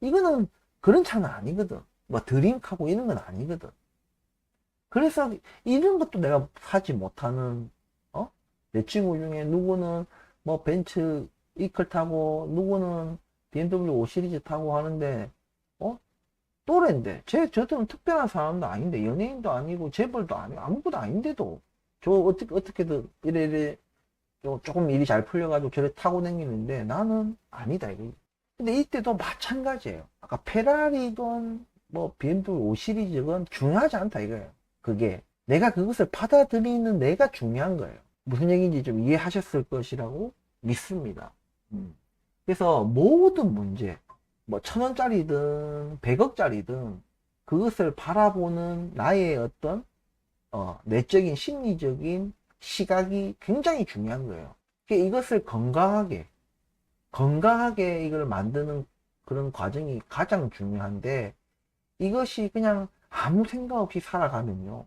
이거는 그런 차는 아니거든. 뭐 드림카고 이런 건 아니거든. 그래서 이런 것도 내가 사지 못하는, 내 친구 중에 누구는 뭐 벤츠 이클 타고 누구는 BMW 5 시리즈 타고 하는데, 어? 또래인데 저들은 특별한 사람도 아닌데, 연예인도 아니고 재벌도 아니고 아무것도 아닌데도 저 어떻게든 이래 조금 일이 잘 풀려가지고 저래 타고 다니는데 나는 아니다 이거. 근데 이때도 마찬가지예요. 아까 페라리든 뭐 BMW 5 시리즈건 중요하지 않다 이거예요. 그게 내가 그것을 받아들이는 내가 중요한 거예요. 무슨 얘기인지 좀 이해하셨을 것이라고 믿습니다. 그래서 모든 문제, 뭐 1,000원짜리든 100억짜리든 그것을 바라보는 나의 어떤 내적인 심리적인 시각이 굉장히 중요한 거예요. 이것을 건강하게 이걸 만드는 그런 과정이 가장 중요한데, 이것이 그냥 아무 생각 없이 살아가면요,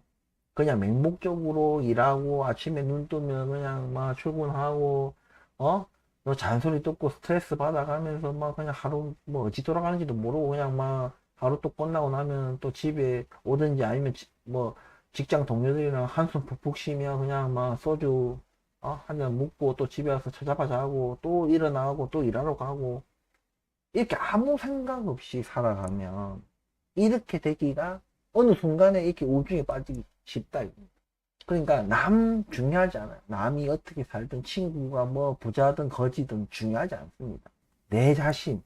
그냥 맹목적으로 일하고 아침에 눈 뜨면 그냥 막 출근하고, 너 잔소리 듣고 스트레스 받아가면서 막 그냥 하루 뭐 어찌 돌아가는지도 모르고 그냥 막 하루 또 끝나고 나면 또 집에 오든지 아니면 뭐 직장 동료들이랑 한숨 푹푹 쉬며 그냥 막 소주 한 잔 묵고 또 집에 와서 찾아봐 자고 또 일어나고 또 일하러 가고, 이렇게 아무 생각 없이 살아가면 이렇게 되기가 어느 순간에 이렇게 우중에 빠지기 쉽다. 그러니까 남 중요하지 않아요. 남이 어떻게 살든 친구가 뭐 부자든 거지든 중요하지 않습니다. 내 자신,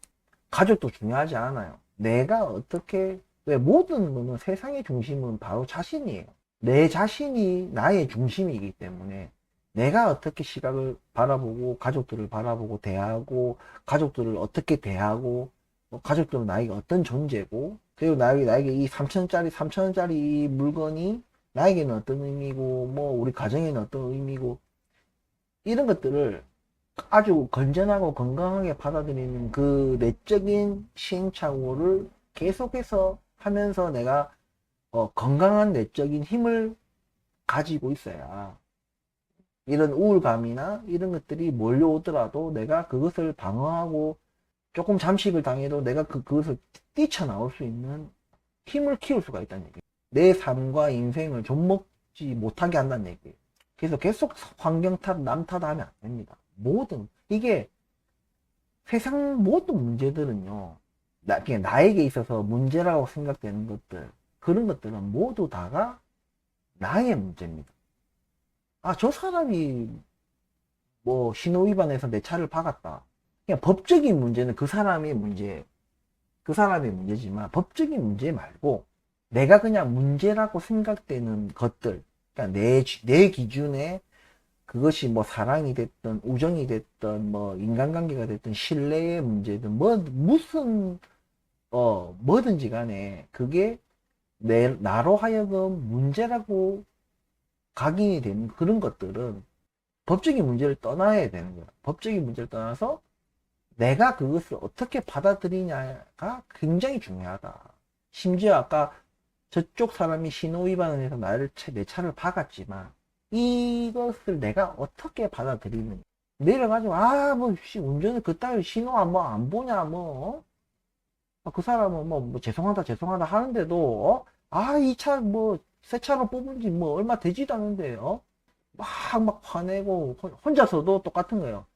가족도 중요하지 않아요. 내가 어떻게, 왜 모든 거는 세상의 중심은 바로 자신이에요. 내 자신이 나의 중심이기 때문에 내가 어떻게 시각을 바라보고 가족들을 바라보고 대하고 가족들을 어떻게 대하고 가족들은 나에게 어떤 존재고 그리고 나에게 이 3천원짜리 이 물건이 나에게는 어떤 의미고 뭐 우리 가정에는 어떤 의미고 이런 것들을 아주 건전하고 건강하게 받아들이는 그 내적인 시행착오를 계속해서 하면서 내가 건강한 내적인 힘을 가지고 있어야 이런 우울감이나 이런 것들이 몰려오더라도 내가 그것을 방어하고 조금 잠식을 당해도 내가 그것을 뛰쳐나올 수 있는 힘을 키울 수가 있다는 얘기예요. 내 삶과 인생을 좀먹지 못하게 한다는 얘기예요. 그래서 계속 환경 탓, 남 탓하면 안 됩니다. 이게 세상 모든 문제들은요, 그냥 나에게 있어서 문제라고 생각되는 것들, 그런 것들은 모두 다가 나의 문제입니다. 아, 저 사람이 뭐 신호위반해서 내 차를 박았다. 그냥 법적인 문제는 그 사람의 문제, 그 사람의 문제지만 법적인 문제 말고 내가 그냥 문제라고 생각되는 것들, 그러니까 내 기준에 그것이 뭐 사랑이 됐든 우정이 됐든 뭐 인간관계가 됐든 신뢰의 문제든 뭐든지 간에 그게 나로 하여금 문제라고 각인이 되는 그런 것들은 법적인 문제를 떠나야 되는 거야. 법적인 문제를 떠나서 내가 그것을 어떻게 받아들이냐가 굉장히 중요하다. 심지어 아까 저쪽 사람이 신호위반을 해서 내 차를 박았지만 이것을 내가 어떻게 받아들이느냐. 내려가지고 뭐 운전을 그따위 신호 안 보냐 그 사람은 뭐 죄송하다 하는데도 이 차 새 차로 뽑은 지 얼마 되지도 않은데 막 화내고 혼자서도 똑같은 거예요.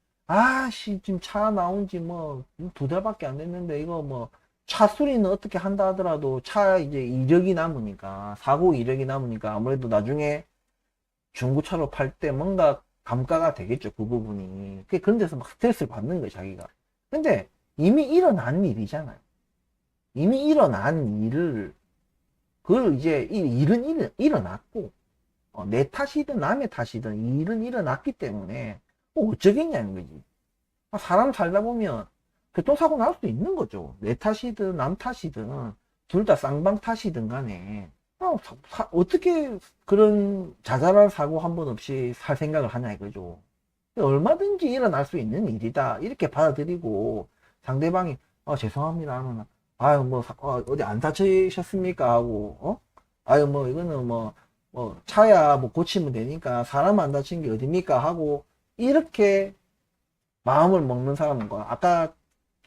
지금 차 나온 지 2달밖에 안 됐는데 이거 차 수리는 어떻게 한다 하더라도 차 이제 이력이 남으니까 사고 이력이 남으니까 아무래도 나중에 중고차로 팔 때 뭔가 감가가 되겠죠, 그 부분이. 그런 데서 막 스트레스를 받는 거예요, 자기가. 근데 이미 일어난 일이잖아요. 이미 일어난 일을 그걸 이제 일은 일어났고 내 탓이든 남의 탓이든 일은 일어났기 때문에 어쩌겠냐는 거지. 사람 살다 보면 교통사고 날 수도 있는 거죠. 내 탓이든 남 탓이든 둘 다 쌍방 탓이든 간에 어떻게 그런 자잘한 사고 한 번 없이 살 생각을 하냐 이거죠. 얼마든지 일어날 수 있는 일이다 이렇게 받아들이고 상대방이 죄송합니다 하면 어디 안 다치셨습니까 하고 이거는 차야 고치면 되니까 사람 안 다친 게 어딥니까 하고 이렇게 마음을 먹는 사람과 아까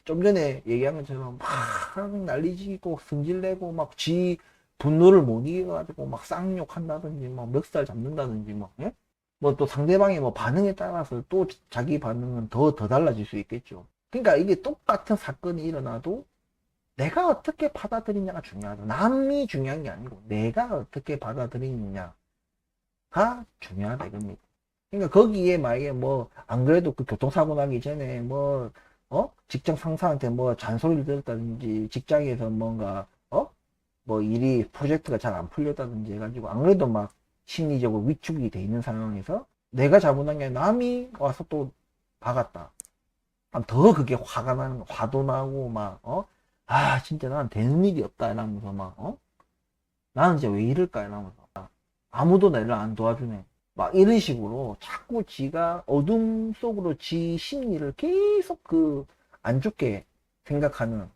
좀 전에 얘기한 것처럼 막 난리지고 승질내고 막 지 분노를 못 이겨가지고 막 쌍욕한다든지 멱살 잡는다든지 예? 또 상대방의 반응에 따라서 또 자기 반응은 더 달라질 수 있겠죠. 그러니까 이게 똑같은 사건이 일어나도 내가 어떻게 받아들이냐가 중요하다. 남이 중요한 게 아니고 내가 어떻게 받아들이느냐가 중요하다 이겁니다. 그러니까 거기에 만약에 안 그래도 그 교통사고 나기 전에 직장 상사한테 잔소리를 들었다든지 직장에서 뭔가 일이 프로젝트가 잘 안 풀렸다든지 해가지고 안 그래도 막 심리적으로 위축이 돼 있는 상황에서 내가 잘못한 게 아니라 남이 와서 또 박았다. 더 그게 화가 나는 거, 화도 나고 진짜 난 되는 일이 없다 이러면서 나는 진짜 왜 이럴까 이러면서 아무도 나를 안 도와주네. 이런 식으로 자꾸 지가 어둠 속으로 지 심리를 계속 안 좋게 생각하는.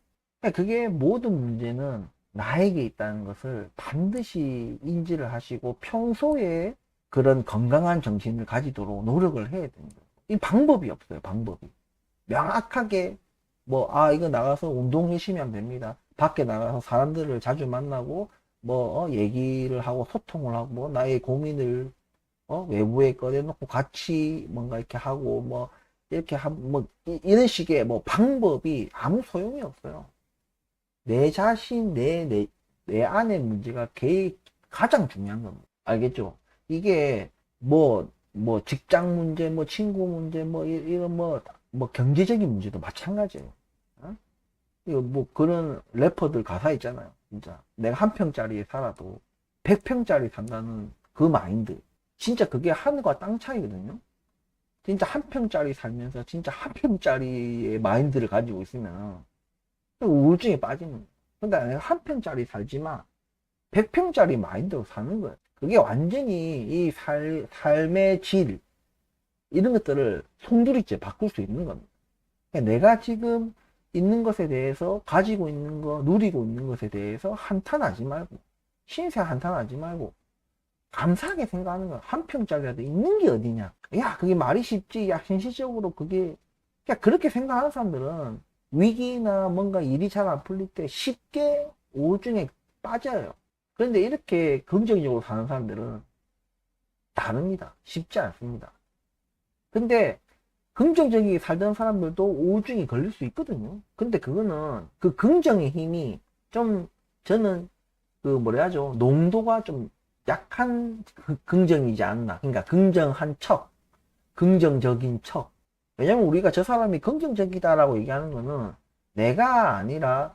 그게 모든 문제는 나에게 있다는 것을 반드시 인지를 하시고 평소에 그런 건강한 정신을 가지도록 노력을 해야 됩니다. 이 방법이 없어요, 방법이. 명확하게 이거 나가서 운동 열심히 하면 됩니다. 밖에 나가서 사람들을 자주 만나고 얘기를 하고 소통을 하고 나의 고민을 외부에 꺼내놓고 같이 뭔가 이렇게 하고 이렇게 이런 식의 뭐 방법이 아무 소용이 없어요. 내 자신, 내 안의 문제가 가장 중요한 겁니다. 알겠죠? 이게 뭐 직장 문제, 뭐 친구 문제, 뭐 이런 뭐 경제적인 문제도 마찬가지예요. 어? 이거 뭐 그런 래퍼들 가사 있잖아요. 진짜 내가 한 평짜리에 살아도 100평짜리 산다는 그 마인드. 진짜 그게 하늘과 땅 차이거든요. 진짜 한 평짜리 살면서 진짜 한 평짜리의 마인드를 가지고 있으면 우울증에 빠지는 거예요. 근데 내가 한 평짜리 살지만 100평짜리 마인드로 사는 거예요. 그게 완전히 이 삶의 질, 이런 것들을 송두리째 바꿀 수 있는 겁니다. 그러니까 내가 지금 있는 것에 대해서, 가지고 있는 거, 누리고 있는 것에 대해서 한탄하지 말고, 신세 한탄하지 말고, 감사하게 생각하는 거야. 한 평짜리라도 있는 게 어디냐. 야, 그게 말이 쉽지. 야, 현실적으로 그게, 그러니까 그렇게 생각하는 사람들은 위기나 뭔가 일이 잘 안 풀릴 때 쉽게 우울증에 빠져요. 그런데 이렇게 긍정적으로 사는 사람들은 다릅니다. 쉽지 않습니다. 근데 긍정적이게 살던 사람들도 우울증이 걸릴 수 있거든요. 근데 그거는 그 긍정의 힘이 좀, 저는 그 뭐라 하죠, 농도가 좀 약한 긍정이지 않나. 그러니까 긍정한 척, 긍정적인 척. 왜냐면 우리가 저 사람이 긍정적이다라고 얘기하는 거는 내가 아니라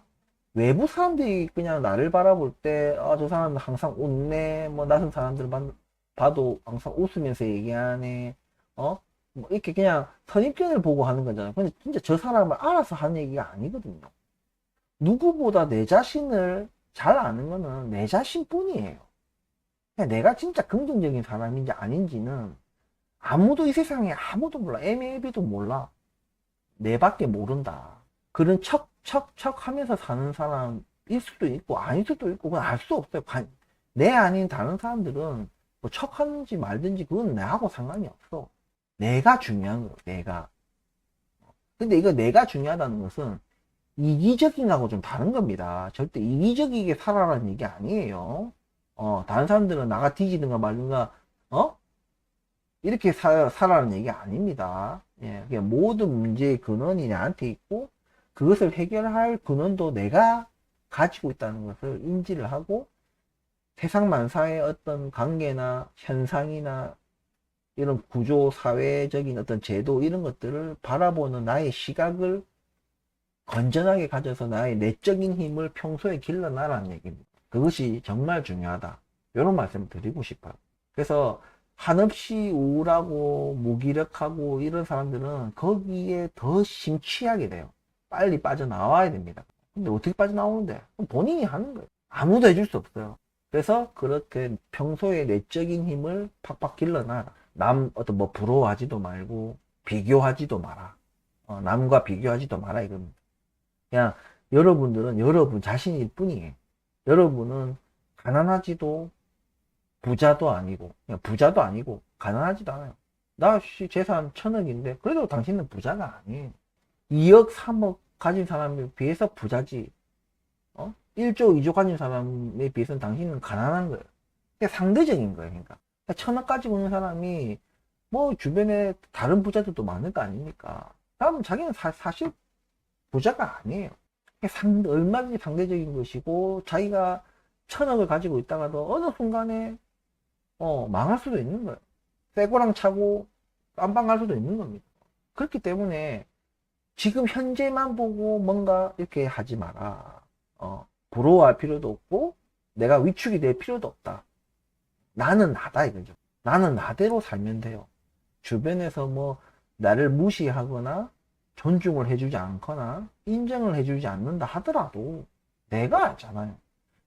외부 사람들이 그냥 나를 바라볼 때, 저 사람은 항상 웃네, 뭐 낯선 사람들 봐도 항상 웃으면서 얘기하네, 뭐 이렇게 그냥 선입견을 보고 하는 거잖아요. 근데 진짜 저 사람을 알아서 하는 얘기가 아니거든요. 누구보다 내 자신을 잘 아는 거는 내 자신뿐이에요. 내가 진짜 긍정적인 사람인지 아닌지는 아무도, 이 세상에 아무도 몰라. MLB도 몰라. 내밖에 모른다. 그런 척 하면서 사는 사람일 수도 있고 아닐 수도 있고 그건 알 수 없어요. 내 아닌 다른 사람들은 뭐 척하는지 말든지 그건 나하고 상관이 없어. 내가 중요한 거예요. 내가. 근데 이거 내가 중요하다는 것은 이기적인하고 좀 다른 겁니다. 절대 이기적이게 살아라는 얘기 아니에요. 다른 사람들은 나가 뒤지든가 말든가, 이렇게 살아라는 얘기 아닙니다. 예, 그냥 모든 문제의 근원이 나한테 있고, 그것을 해결할 근원도 내가 가지고 있다는 것을 인지를 하고, 세상 만사의 어떤 관계나 현상이나 이런 구조, 사회적인 어떤 제도, 이런 것들을 바라보는 나의 시각을 건전하게 가져서 나의 내적인 힘을 평소에 길러놔라는 얘기입니다. 그것이 정말 중요하다. 이런 말씀을 드리고 싶어요. 그래서 한없이 우울하고 무기력하고 이런 사람들은 거기에 더 심취하게 돼요. 빨리 빠져나와야 됩니다. 근데 어떻게 빠져나오는데? 본인이 하는 거예요. 아무도 해줄 수 없어요. 그래서 그렇게 평소에 내적인 힘을 팍팍 길러놔라. 어떤 뭐 부러워하지도 말고 비교하지도 마라. 남과 비교하지도 마라 이겁니다. 그냥 여러분들은 여러분 자신일 뿐이에요. 여러분은 가난하지도 부자도 아니고, 그냥 부자도 아니고 가난하지도 않아요. 나 재산 1000억인데 그래도 당신은 부자가 아니에요. 2억 3억 가진 사람에 비해서 부자지. 1조 2조 가진 사람에 비해서는 당신은 가난한 거예요. 그게 상대적인 거예요. 그러니까 1000억 가지고 있는 사람이 뭐 주변에 다른 부자들도 많을 거 아닙니까? 그러면 자기는 사실 부자가 아니에요. 얼마든지 상대적인 것이고, 자기가 1000억을 가지고 있다가도 어느 순간에 망할 수도 있는 거예요. 쇠고랑 차고 깜빵 갈 수도 있는 겁니다. 그렇기 때문에 지금 현재만 보고 뭔가 이렇게 하지 마라. 부러워할 필요도 없고 내가 위축이 될 필요도 없다. 나는 나다 이거죠. 나는 나대로 살면 돼요. 주변에서 뭐 나를 무시하거나 존중을 해주지 않거나 인정을 해주지 않는다 하더라도 내가 알잖아요.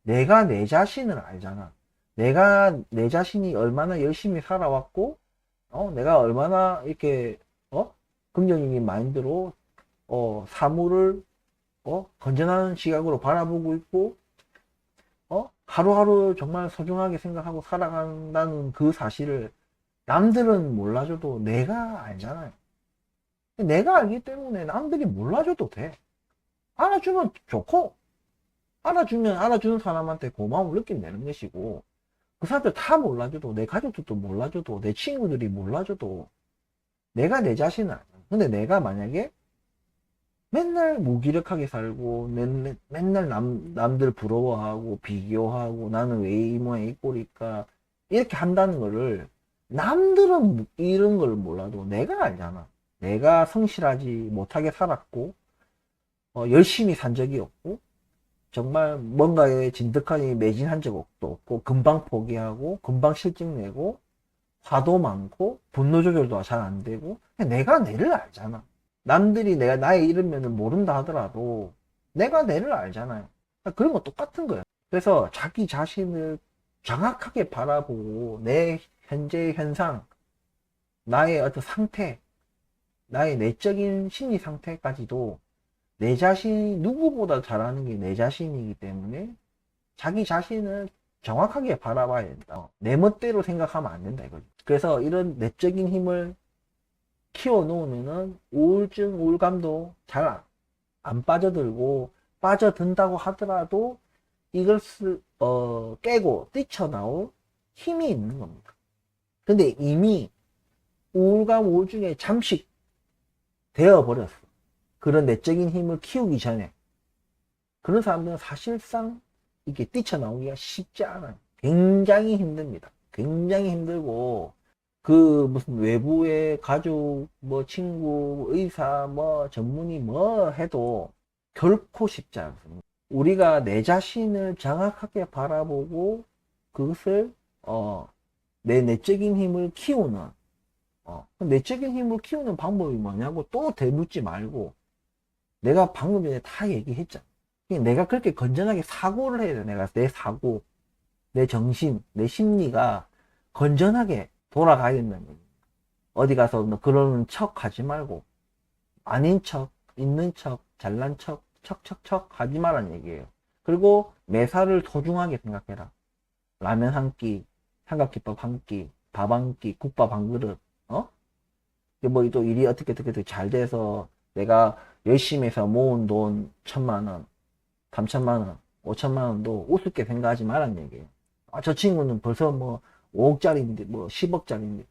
내가 내 자신을 알잖아. 내가 내 자신이 얼마나 열심히 살아왔고, 내가 얼마나 이렇게 긍정적인 마인드로 사물을 건전한 시각으로 바라보고 있고, 하루하루 정말 소중하게 생각하고 살아간다는 그 사실을 남들은 몰라줘도 내가 알잖아요. 내가 알기 때문에 남들이 몰라줘도 돼. 알아주면 좋고, 알아주는 사람한테 고마움을 느낀다는 것이고, 그 사람들 다 몰라줘도, 내 가족들도 몰라줘도, 내 친구들이 몰라줘도, 내가 내 자신을 알아. 근데 내가 만약에 맨날 무기력하게 살고 맨날 남들 부러워하고 비교하고 나는 왜 이 모양 이 꼴일까 이렇게 한다는 거를 남들은 이런 걸 몰라도 내가 알잖아. 내가 성실하지 못하게 살았고 열심히 산 적이 없고 정말 뭔가에 진득하게 매진한 적도 없고 금방 포기하고 금방 실직 내고 화도 많고 분노 조절도 잘 안 되고 내가 내를 알잖아. 남들이 내가 나의 이름면은 모른다 하더라도 내가 내를 알잖아요. 그런 거 똑같은 거예요. 그래서 자기 자신을 정확하게 바라보고 내 현재 현상, 나의 어떤 상태, 나의 내적인 심리 상태까지도 내 자신이 누구보다 잘하는 게 내 자신이기 때문에 자기 자신을 정확하게 바라봐야 된다. 내 멋대로 생각하면 안 된다 이거죠. 그래서 이런 내적인 힘을 키워 놓으면은 우울증, 우울감도 잘 안 빠져들고 빠져든다고 하더라도 이것을 깨고 뛰쳐나올 힘이 있는 겁니다. 근데 이미 우울감, 우울증에 잠식 되어 버렸어. 그런 내적인 힘을 키우기 전에. 그런 사람들은 사실상 이게 뛰쳐나오기가 쉽지 않아요. 굉장히 힘듭니다. 굉장히 힘들고 그 무슨 외부의 가족, 뭐 친구, 의사, 뭐 전문의 뭐 해도 결코 쉽지 않습니다. 우리가 내 자신을 정확하게 바라보고 그것을 내 내적인 힘을 키우는 내적인 힘을 키우는 방법이 뭐냐고 또 되묻지 말고 내가 방금 전에 다 얘기했잖아. 내가 그렇게 건전하게 사고를 해야 돼. 내가 내 사고, 내 정신, 내 심리가 건전하게 돌아가야 된다는 거예요. 어디 가서 너 그러는 척 하지 말고 아닌 척, 있는 척, 잘난 척, 척 하지 말라는 얘기예요. 그리고 매사를 소중하게 생각해라. 라면 한 끼, 삼각김밥 한 끼, 밥 한 끼, 국밥 한 그릇, 뭐 또 일이 어떻게 잘 돼서 내가 열심히 해서 모은 돈 1,000만 원, 3,000만 원, 5,000만 원도 우습게 생각하지 말란 얘기예요. 저 친구는 벌써 뭐 5억짜리인데 뭐 10억짜리인데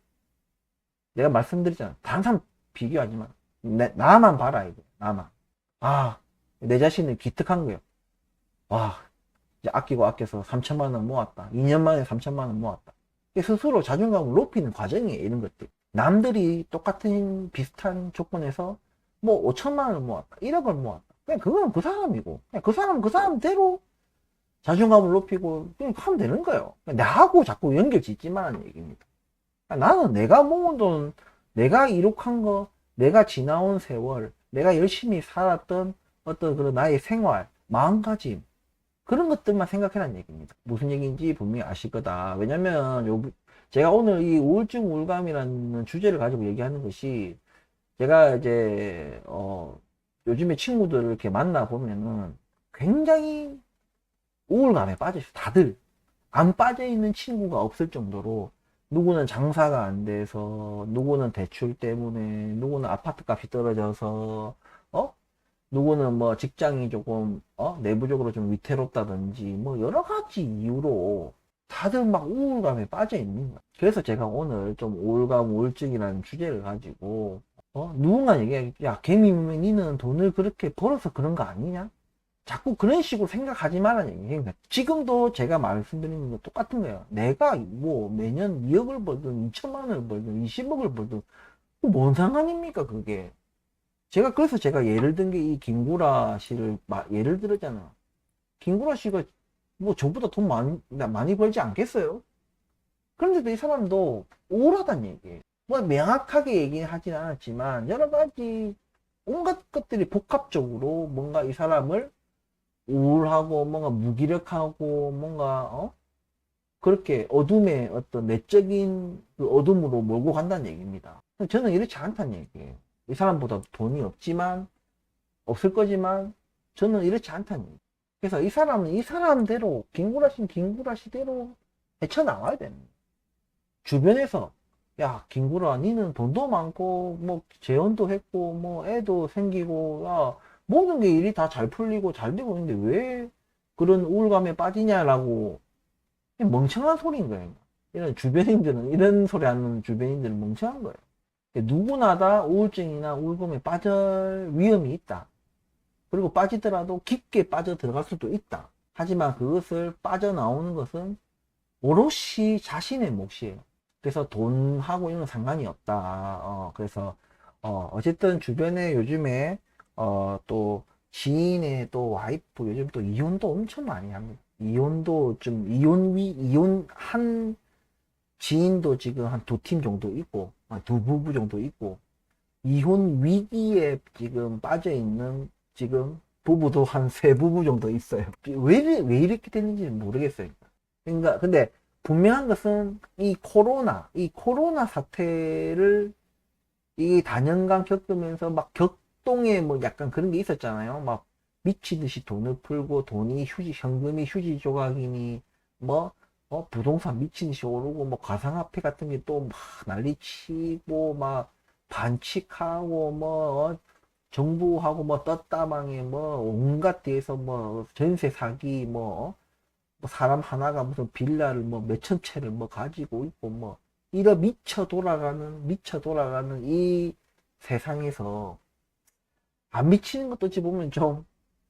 내가 말씀드리잖아. 다른 사람 비교하지 마. 나만 봐라 이거. 나만. 내 자신을 기특한 거예요. 와, 이제 아끼고 아껴서 3,000만 원 모았다. 2년 만에 3,000만 원 모았다. 스스로 자존감을 높이는 과정이에요. 이런 것들. 남들이 똑같은 비슷한 조건에서 뭐 5,000만 원을 모았다. 1억을 모았다. 그냥 그건 그 사람이고. 그냥 그 사람은 그 사람대로 자존감을 높이고 그냥 하면 되는 거예요. 나하고 자꾸 연결 짓지 말라는 얘기입니다. 나는 내가 모은 돈, 내가 이룩한 거, 내가 지나온 세월, 내가 열심히 살았던 어떤 그런 나의 생활, 마음가짐, 그런 것들만 생각해라는 얘기입니다. 무슨 얘기인지 분명히 아실 거다. 왜냐면 제가 오늘 이 우울증, 우울감이라는 주제를 가지고 얘기하는 것이 제가 이제 요즘에 친구들을 이렇게 만나 보면은 굉장히 우울감에 빠져 있어. 다들 안 빠져 있는 친구가 없을 정도로 누구는 장사가 안 돼서, 누구는 대출 때문에, 누구는 아파트 값이 떨어져서, 누구는 뭐 직장이 조금, 내부적으로 좀 위태롭다든지, 뭐 여러 가지 이유로 다들 막 우울감에 빠져 있는 거야. 그래서 제가 오늘 좀 우울감, 우울증이라는 주제를 가지고, 누군가 얘기해, 야, 개미면 니는 돈을 그렇게 벌어서 그런 거 아니냐? 자꾸 그런 식으로 생각하지 말라는 얘기예요. 지금도 제가 말씀드리는 거 똑같은 거예요. 내가 뭐 매년 2억을 벌든 2천만 원을 벌든 20억을 벌든 뭔 상관입니까 그게. 그래서 제가 예를 든 게 이 김구라 씨를 예를 들었잖아. 김구라 씨가 뭐 저보다 돈 많이 벌지 않겠어요? 그런데도 이 사람도 우울하다는 얘기예요. 뭐 명확하게 얘기는 하진 않았지만 여러 가지 온갖 것들이 복합적으로 뭔가 이 사람을 우울하고 뭔가 무기력하고 뭔가 그렇게 어둠의 어떤 내적인 그 어둠으로 몰고 간다는 얘기입니다. 저는 이렇지 않다는 얘기예요. 이 사람보다 돈이 없을 거지만 저는 이렇지 않다는 얘기예요. 그래서 이 사람은 이 사람대로 김구라씨는 김구라씨대로 헤쳐나와야 됩니다. 주변에서 야 김구라 니는 돈도 많고 뭐 재혼도 했고 뭐 애도 생기고 야 모든 게 일이 다 잘 풀리고 잘 되고 있는데 왜 그런 우울감에 빠지냐라고 멍청한 소리인 거예요. 이런 주변인들은 이런 소리 하는 주변인들은 멍청한 거예요. 누구나 다 우울증이나 우울감에 빠질 위험이 있다. 그리고 빠지더라도 깊게 빠져 들어갈 수도 있다. 하지만 그것을 빠져나오는 것은 오롯이 자신의 몫이에요. 그래서 돈하고 이런 상관이 없다. 그래서 어쨌든 주변에 요즘에 또 지인의 또 와이프 요즘 또 이혼도 엄청 많이 합니다. 이혼도 좀 이혼한 지인도 지금 한 두 팀 정도 있고 두 부부 정도 있고 이혼 위기에 지금 빠져 있는 지금 부부도 한 세 부부 정도 있어요. 왜 이렇게 됐는지 모르겠어요. 그러니까 근데 분명한 것은 이 코로나 사태를 이 다년간 겪으면서 막 격동에 뭐 약간 그런 게 있었잖아요. 막 미치듯이 돈을 풀고 돈이 현금이 휴지 조각이니 뭐 부동산 미치듯이 오르고 뭐 가상화폐 같은 게 또 막 난리치고 막 반칙하고 뭐 정부하고 뭐 떴다방에 뭐 온갖 데에서 뭐 전세 사기 뭐 사람 하나가 무슨 빌라를 뭐 몇천 채를 뭐 가지고 있고 뭐 이런 미쳐 돌아가는 이 세상에서 안 미치는 것도 어찌 보면 좀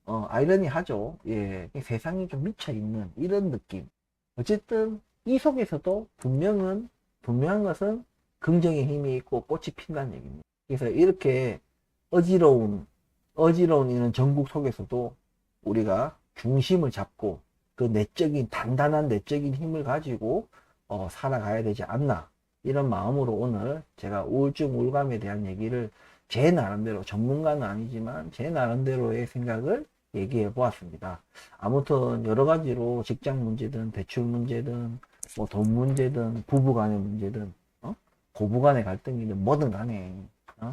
아이러니하죠. 예, 세상이 좀 미쳐 있는 이런 느낌. 어쨌든 이 속에서도 분명한 것은 긍정의 힘이 있고 꽃이 핀다는 얘기입니다. 그래서 이렇게 어지러운 이런 전국 속에서도 우리가 중심을 잡고 그 단단한 내적인 힘을 가지고 살아가야 되지 않나 이런 마음으로 오늘 제가 우울증 우울감에 대한 얘기를 제 나름대로 전문가는 아니지만 제 나름대로의 생각을 얘기해 보았습니다. 아무튼 여러 가지로 직장 문제든 대출 문제든 뭐 돈 문제든 부부 간의 문제든 고부 간의 갈등이든 뭐든 간에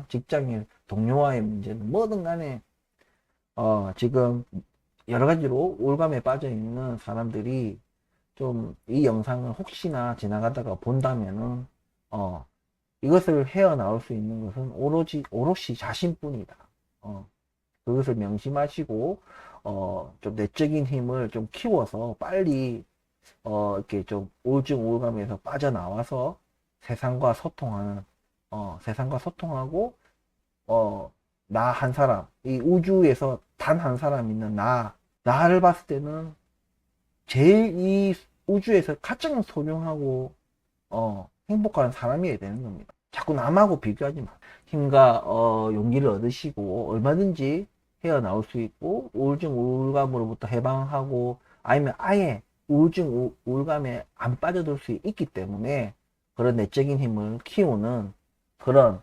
직장인 동료와의 문제는 뭐든 간에 지금 여러 가지로 우울감에 빠져 있는 사람들이 좀 이 영상을 혹시나 지나가다가 본다면은 이것을 헤어나올 수 있는 것은 오롯이 자신뿐이다. 그것을 명심하시고 좀 내적인 힘을 좀 키워서 빨리 이렇게 좀 우울증 우울감에서 빠져나와서 세상과 소통하고 나 한 사람, 이 우주에서 단 한 사람 있는 나를 봤을 때는 제일 이 우주에서 가장 소중하고 행복한 사람이어야 되는 겁니다. 자꾸 남하고 비교하지 마. 힘과 용기를 얻으시고 얼마든지 헤어나올 수 있고 우울증 우울감으로부터 해방하고 아니면 아예 우울증 우울감에 안 빠져들 수 있기 때문에 그런 내적인 힘을 키우는 그런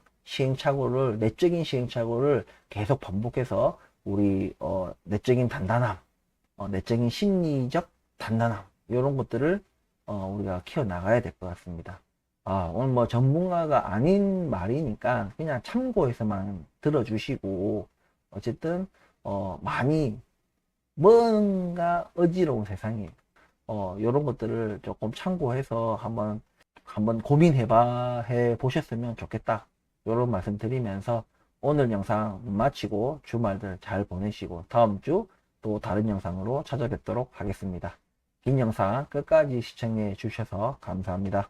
내적인 시행착오를 계속 반복해서 우리 내적인 단단함, 내적인 심리적 단단함 이런 것들을 우리가 키워 나가야 될 것 같습니다. 오늘 뭐 전문가가 아닌 말이니까 그냥 참고해서만 들어주시고 어쨌든 많이 뭔가 어지러운 세상이에요. 이런 것들을 조금 참고해서 한번 해 보셨으면 좋겠다. 이런 말씀 드리면서 오늘 영상 마치고 주말들 잘 보내시고 다음 주 또 다른 영상으로 찾아뵙도록 하겠습니다. 긴 영상 끝까지 시청해 주셔서 감사합니다.